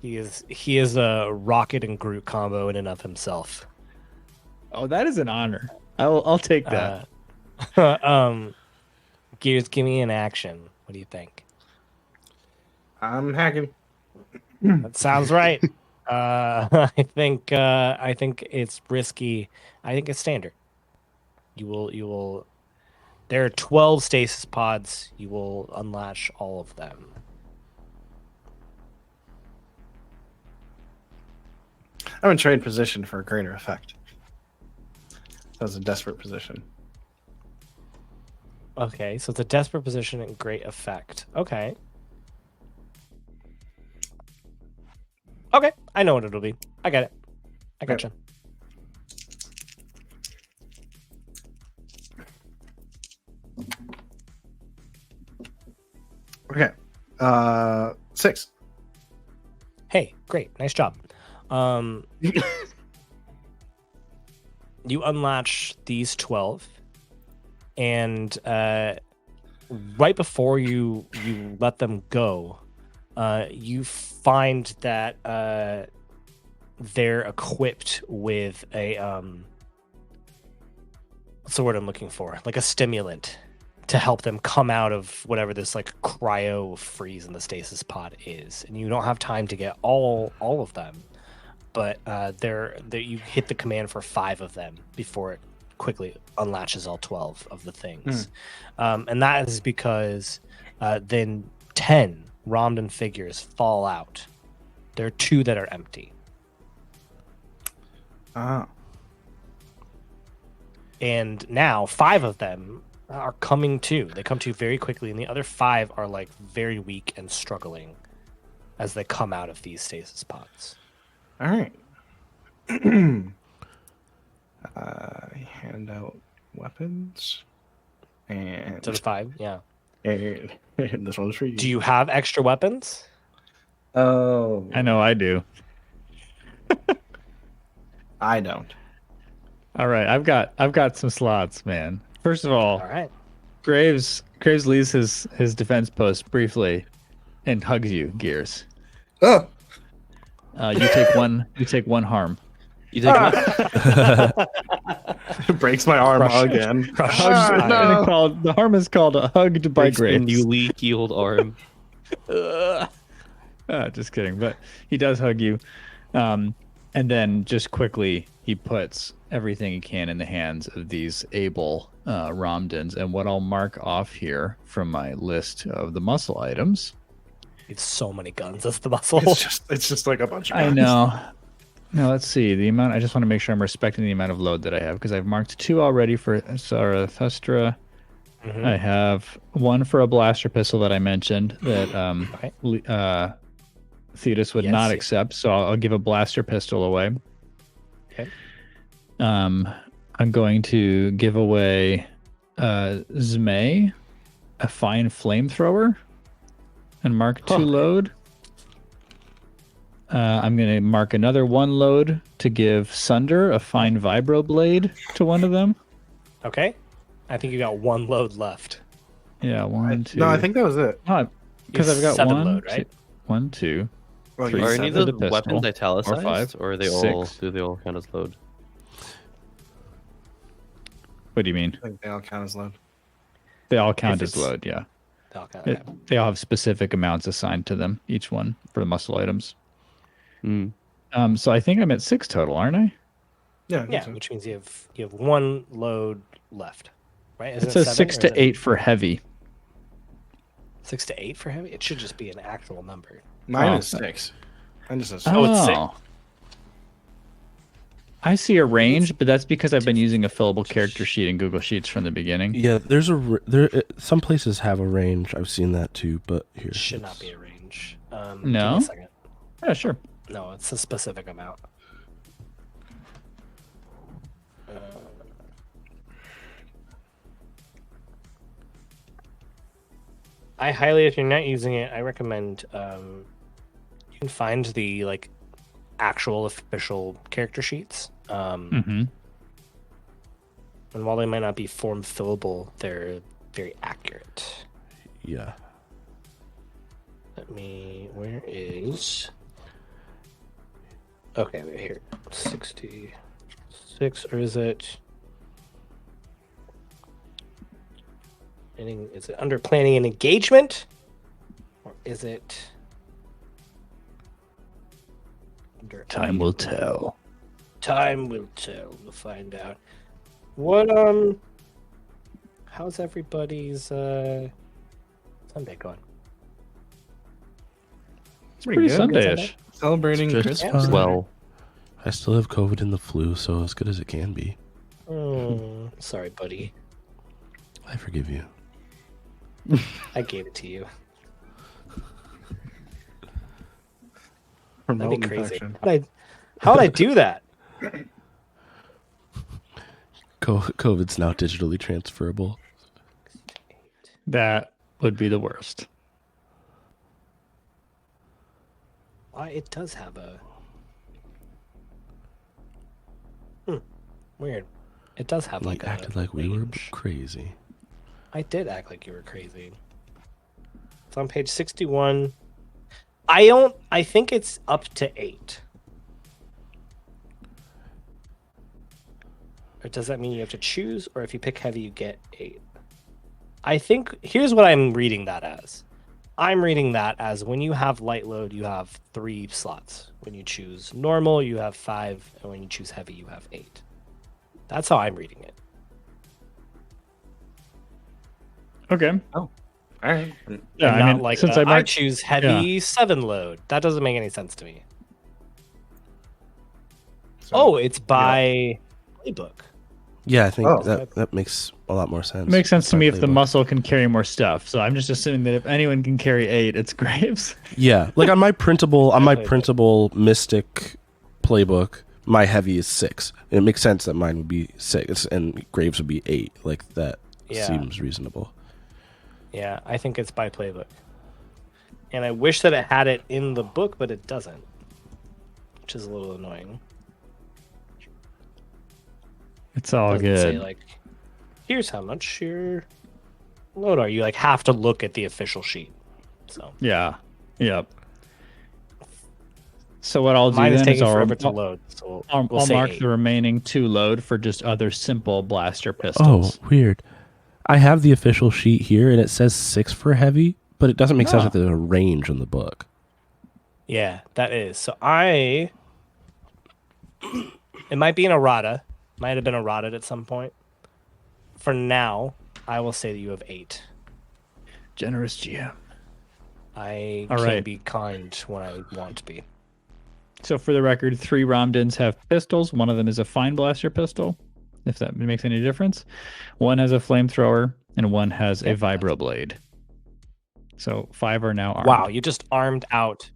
He is a Rocket and Groot combo in and of himself. Oh, that is an honor. I'll take that. Gears, give me an action. What do you think? I'm hacking. That sounds right. I think it's risky. I think it's standard. You will. There are 12 stasis pods. You will unlatch all of them. I'm in trade position for a greater effect. That was a desperate position. Okay, so it's a desperate position and great effect. Okay. Okay, I know what it'll be. I got it. I gotcha. Okay. 6. Hey, great. Nice job. You unlatch these 12, and right before you let them go, you find that they're equipped with a what's the word I'm looking for? Like a stimulant to help them come out of whatever this like cryo freeze in the stasis pod is, and you don't have time to get all of them, but you hit the command for 5 of them before it quickly unlatches all 12 of the things, and that is because then 10 Ramdan figures fall out. There are 2 that are empty. Ah. And now 5 of them are coming to. They come to very quickly, and the other 5 are like very weak and struggling as they come out of these stasis pods. All right. Hand out weapons. And To the 5, yeah. and this one's for you. Do you have extra weapons? Oh, I know I do. I don't. All right, I've got some slots, man. First of all, All right. Graves leaves his defense post briefly and hugs you, Gears. Oh, You take one. You take 1 harm. You take him out. it breaks my arm Crush it. again. Crush it. The harm is called hugged by Breaks the Graves. newly healed arm. Just kidding, but he does hug you, and then just quickly he puts everything he can in the hands of these able Ramdans. And what I'll mark off here from my list of the muscle items. It's so many guns. That's the muscle. It's just like a bunch of I guns. know. Now let's see the amount. I just want to make sure I'm respecting the amount of load that I have because I've marked 2 already for Zarathustra. Mhm. I have 1 for a blaster pistol that I mentioned that Thetis would Yes, not yeah. accept, so I'll give a blaster pistol away. Okay. I'm going to give away Zmei, a fine flamethrower, and mark 2 load. I'm going to mark another 1 load to give Sunder, a fine vibroblade, to one of them. Okay. I think you got 1 load left. Yeah, 1, 2. No, I think that was it. Because You I've got 7 1, load, right? 1, 2. Well, Three. you Are said any of it. the those weapons pistol. italicized, 5, or are they all 6. do they all count as load? What do you mean? I think they all count as load. They all count If as it's- load, yeah. Okay. They all have specific amounts assigned to them, each one for the muscle items. Mm. So I think I'm at 6 total, aren't I? Yeah. I think Yeah, so. which means you have 1 load left, right? Isn't It says 7, 6 or is to it 8 for heavy. 6 to 8 for heavy. It should just be an actual number. Mine Oh. is 6. Mine just says Oh, it's 6. I see a range, but that's because I've been using a fillable character sheet in Google Sheets from the beginning. Yeah, some places have a range. I've seen that too, but here It should it's- not be a range. No? Give me a second. Yeah, sure. No, it's a specific amount. I highly, if you're not using it, I recommend you can find the like actual official character sheets. Mm-hmm. And while they might not be form fillable, they're very accurate. Yeah. Where is? Okay, wait here. 66, or is it? Is it under planning and engagement? Or is it? Time will tell. Time will tell. We'll find out. What how's everybody's Sunday going? It's pretty good. Sunday-ish. Celebrating Just Christmas. fine. Well, I still have COVID and the flu, so as good as it can be. Sorry, buddy. I forgive you. I gave it to you. Remote That'd be crazy. infection. How would I do that? COVID's now digitally transferable. That would be the worst. It does have a weird. It does have We like acted a like we were range. crazy. I did act like you were crazy. It's on page 61. I think it's up to 8. Or does that mean you have to choose, or if you pick heavy, you get 8? I think here's what I'm reading that as. I'm reading that as when you have light load, you have 3 slots. When you choose normal, you have 5, and when you choose heavy, you have 8. That's how I'm reading it. Okay. All right. Yeah, And I not mean, like since I I marked, choose heavy 7 load. That doesn't make any sense to me. So, It's by playbook. Yeah, I think Oh. that makes a lot more sense. it makes sense to me if the Playbook. muscle can carry more stuff. So I'm just assuming that if anyone can carry 8, it's Graves. Yeah, like on my printable Playbook. Mystic playbook, my heavy is 6. It makes sense that mine would be 6 and Graves would be 8. Like that Yeah. seems reasonable. Yeah, I think it's by playbook. And I wish that it had it in the book, but it doesn't. Which is a little annoying. It's all Doesn't say good. like, here's how much your load are. You like have to look at the official sheet. So Yeah. Yep. So what I'll do mine is then taking is forever to load. So I'll we'll say mark 8. the remaining 2 load for just other simple blaster pistols. Oh, weird. I have the official sheet here and it says 6 for heavy, but it doesn't make sense No. that there's a range in the book. Yeah, that is. So it might be an errata. Might have been errata at some point. For now, I will say that you have 8. Generous GM. I All can right. be kind when I want to be. So for the record, 3 Ramdans have pistols. One of them is a fine blaster pistol, if that makes any difference. One has a flamethrower, and one has a vibroblade. So 5 are now armed. Wow, you just armed out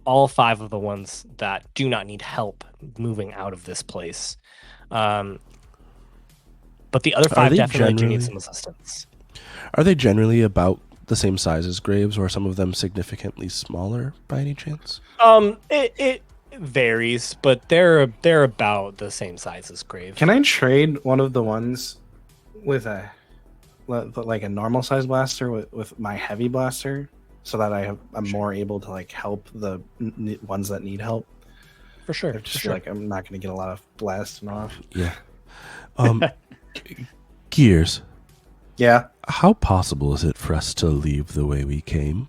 all 5 of the ones that do not need help moving out of this place. But the other 5 they definitely do generally- need some assistance. Are they generally about the same size as Graves, or are some of them significantly smaller by any chance? It varies, but they're about the same size as Grave. Can I trade one of the ones with a like a normal size blaster with my heavy blaster, so that I'm more able to like help the ones that need help? For sure. I just feel like I'm not going to get a lot of blasting off. Yeah. Gears. Yeah. How possible is it for us to leave the way we came?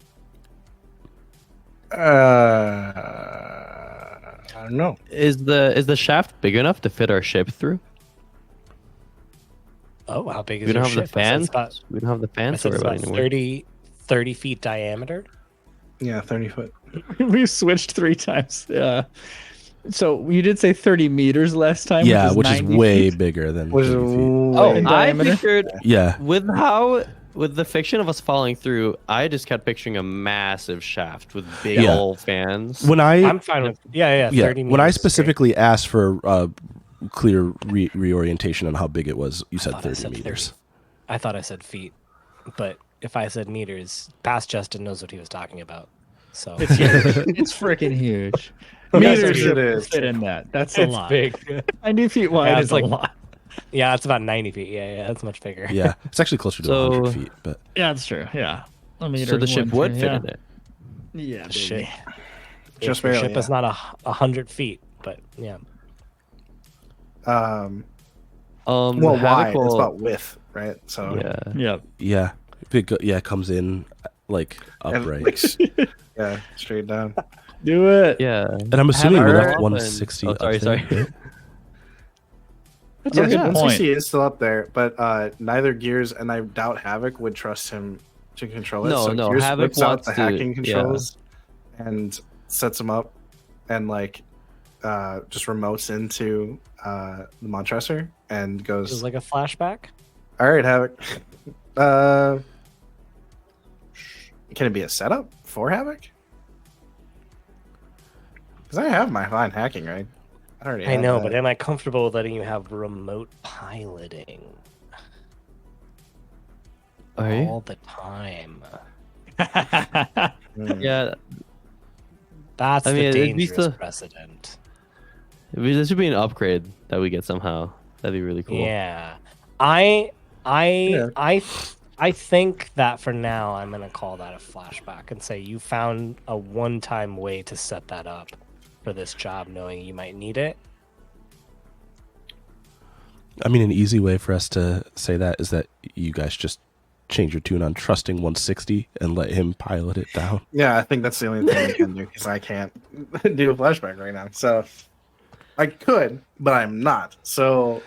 I don't know. is the shaft big enough to fit our ship through? Oh, how big is We don't your have the ship? I said fans. it's about- We don't have the I fans to said worry it's about about anymore. 30 feet diameter. Yeah, 30 foot. We switched 3 times. Yeah. So you did say 30 meters last time. Yeah, which is 90 way feet? bigger than Which is 30 feet. Oh, In I diameter? figured Yeah. with the fiction of us falling through, I just kept picturing a massive shaft with big Yeah. old fans. When I'm fine with 30 meters. when I is great. specifically asked for clear reorientation on how big it was, you said thought I 30 said meters. 30. I thought I said feet, but if I said meters, past Justin knows what he was talking about. So It's huge. It's freaking huge. Meters Meters it should is. fit in that. That's a it's lot. big. 90 feet wide Yeah, is it's a like- lot. Yeah, it's about 90 feet. Yeah, that's much bigger. Yeah, it's actually closer to So- 100 feet, but Yeah, that's true. Yeah. A meter so the is ship 1 would feet, fit yeah. in it. Yeah, The ship, baby. Just the barely, ship is yeah. not 100 feet, but yeah. Well, Havoc wide. It's will- about width, right? So yeah. Yep. yeah, if it comes in like and, upright. like, yeah, straight down. Do it. Yeah. And I'm assuming we Haven't left heard 160. Oh, up sorry, there, sorry. right? That's Yeah, a good 160 point. is still up there, but neither Gears and I doubt Havoc would trust him to control it. No, so no, Gears Havoc whips out wants the to- hacking yeah. controls and sets them up, and just remotes into the Montressor and It was goes, like a flashback. "All right, Havoc. Can it be a setup for Havoc? Because I have my fine hacking, right? I I know, have but that. am I comfortable letting you have remote piloting Are you? all the time? Mm. Yeah. That's I mean, the it'd be dangerous still- precedent. There should be an upgrade that we get somehow. That'd be really cool. Yeah, I Yeah. think that for now I'm gonna call that a flashback and say you found a one-time way to set that up for this job, knowing you might need it. I mean, an easy way for us to say that is that you guys just change your tune on trusting 160 and let him pilot it down. Yeah, I think that's the only thing I can do because I can't do a flashback right now. So I could, but I'm not. So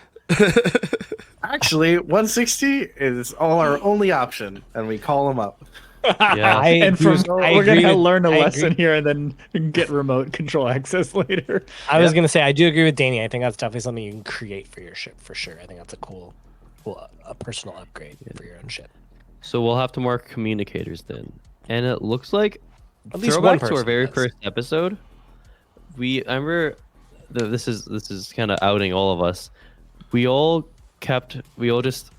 actually, 160 is our only option, and we call him up. Yeah. And agree from with- I we're agree gonna with- learn a I lesson agree. here and then get remote control access later. I was gonna say I do agree with Danny. I think that's definitely something you can create for your ship for sure. I think that's a cool a personal upgrade for your own ship. So we'll have to mark communicators then. And it looks like At least one throwback to our person very does. first episode. I remember this is kind of outing all of us. We all just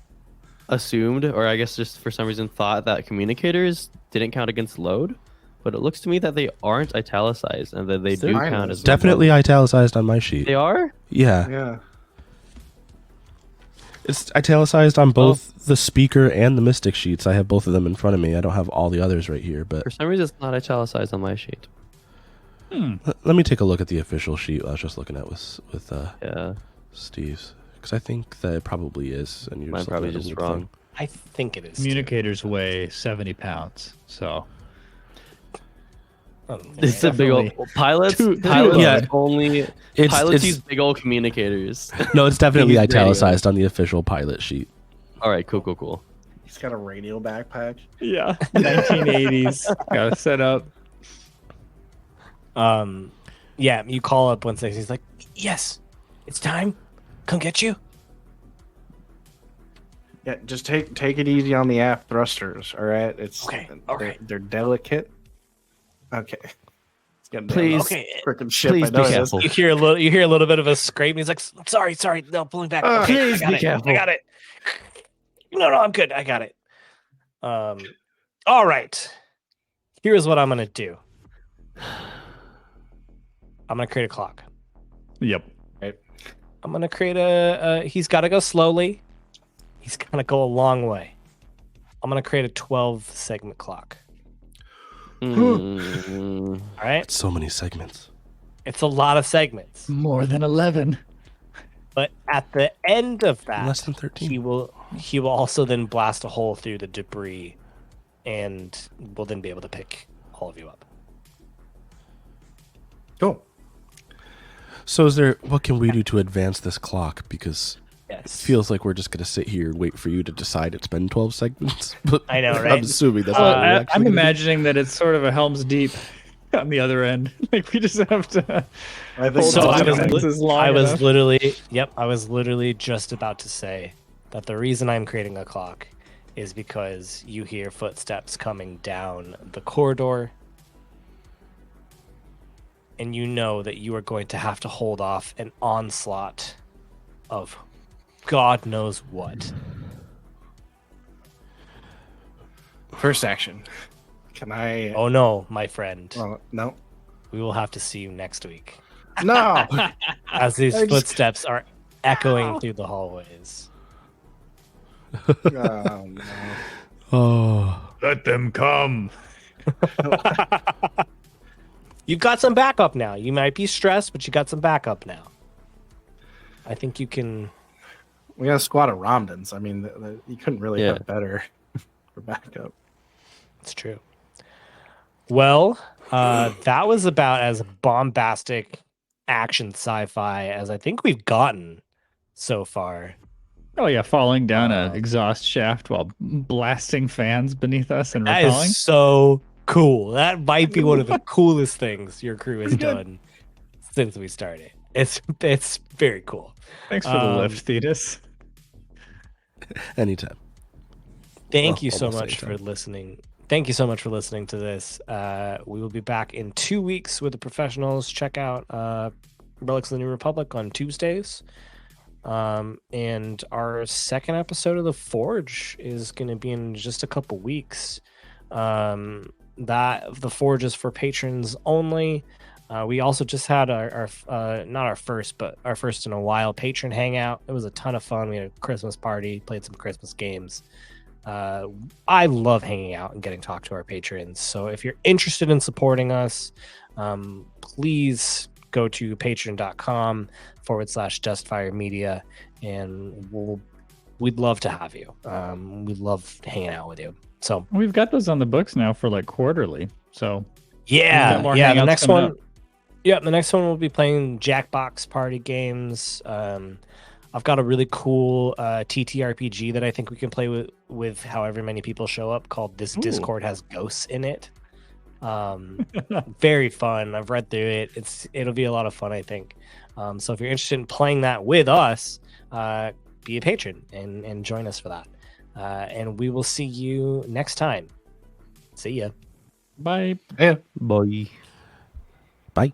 assumed, or I guess just for some reason thought that communicators didn't count against load, but it looks to me that they aren't italicized and that they do Mine count is. as Definitely italicized on my They sheet. are. Yeah. Yeah. It's italicized on both the speaker and the mystic sheets. I have both of them in front of me. I don't have all the others right here, but For some reason, it's not italicized on my sheet. let me take a look at the official sheet I was just looking at with Yeah. Steve's, because I think that it probably is, and you're Mine just probably looking at a just weird wrong. thing. I think it is. too. Communicators weigh 70 pounds, so Oh, It's a big old Definitely. pilots. Two- Pilots yeah. only It's, pilots it's use big old communicators. no, it's definitely He's radio. italicized on the official pilot sheet. All right, cool. He's got a radio backpack. yeah, 1980s. Gotta set up. Yeah, you call up 160. He's like, "Yes, it's time. Come get you." Yeah, just take it easy on the aft thrusters. All right, it's Okay, They're, okay. they're delicate. Okay. It's gonna be Please. Okay. freaking ship. Please I know be it is. careful. You hear a little bit of a scrape. And he's like, "Sorry, no, pulling back. Okay, Please I got be it. careful. I got it. No, I'm good. I got it." All right. Here's what I'm gonna do. I'm gonna create a clock. Yep. I'm gonna create he's got to go slowly. He's gonna go a long way. I'm gonna create a 12 segment clock. Mm, All right. So many segments. It's a lot of segments, More than 11. but at the end of that, Less than 13. he will also then blast a hole through the debris, and we'll then be able to pick all of you up. Cool. So what can we do to advance this clock? Because it Yes. feels like we're just going to sit here and wait for you to decide it's been 12 segments. But I know, right? I'm assuming that's Well, what we're actually I'm gonna do. imagining that it's sort of a Helm's Deep on the other end. Like we just have to. I think So I was, This is long I was enough. literally just about to say that the reason I'm creating a clock is because you hear footsteps coming down the corridor, and you know that you are going to have to hold off an onslaught of God knows what. First action. Can I? Oh no, my friend. Oh, no. We will have to see you next week No. as these I just- footsteps are echoing through the hallways. Oh, no. Oh, Let them come. You've got some backup now. You might be stressed, but you got some backup now. I think you can. We got a squad of Ramdans. I mean, you couldn't really Yeah. have better for backup. It's true. Well, that was about as bombastic action sci-fi as I think we've gotten so far. Oh yeah, falling down an exhaust shaft while blasting fans beneath us and That repelling. is so cool. That might be one of the coolest things your crew has Pretty good. done since we started. It's very cool. Thanks for the lift, Thetis. Anytime. Thank Well, you so almost much for anytime. listening. Thank you so much for listening to this. We will be back in 2 weeks with the professionals. Check out Relics of the New Republic on Tuesdays. And our second episode of The Forge is going to be in just a couple weeks. That The Forge is for patrons only. We also just had our not our first, but our first in a while patron hangout. It was a ton of fun. We had a Christmas party, played some Christmas games. I love hanging out and getting to talk to our patrons. So if you're interested in supporting us, please go to patreon.com/JustFireMedia, and we'd love to have you. We'd love hanging out with you. So We've got those on the books now for like quarterly. So yeah, got more the hangouts next coming one. up. Yeah, the next one we'll be playing Jackbox party games. I've got a really cool TTRPG that I think we can play with however many people show up, called This Ooh. Discord Has Ghosts in It. Very fun. I've read through it. It'll be a lot of fun, I think. So if you're interested in playing that with us, be a patron and join us for that. And we will see you next time. See ya. Bye. Yeah. Bye. Bye.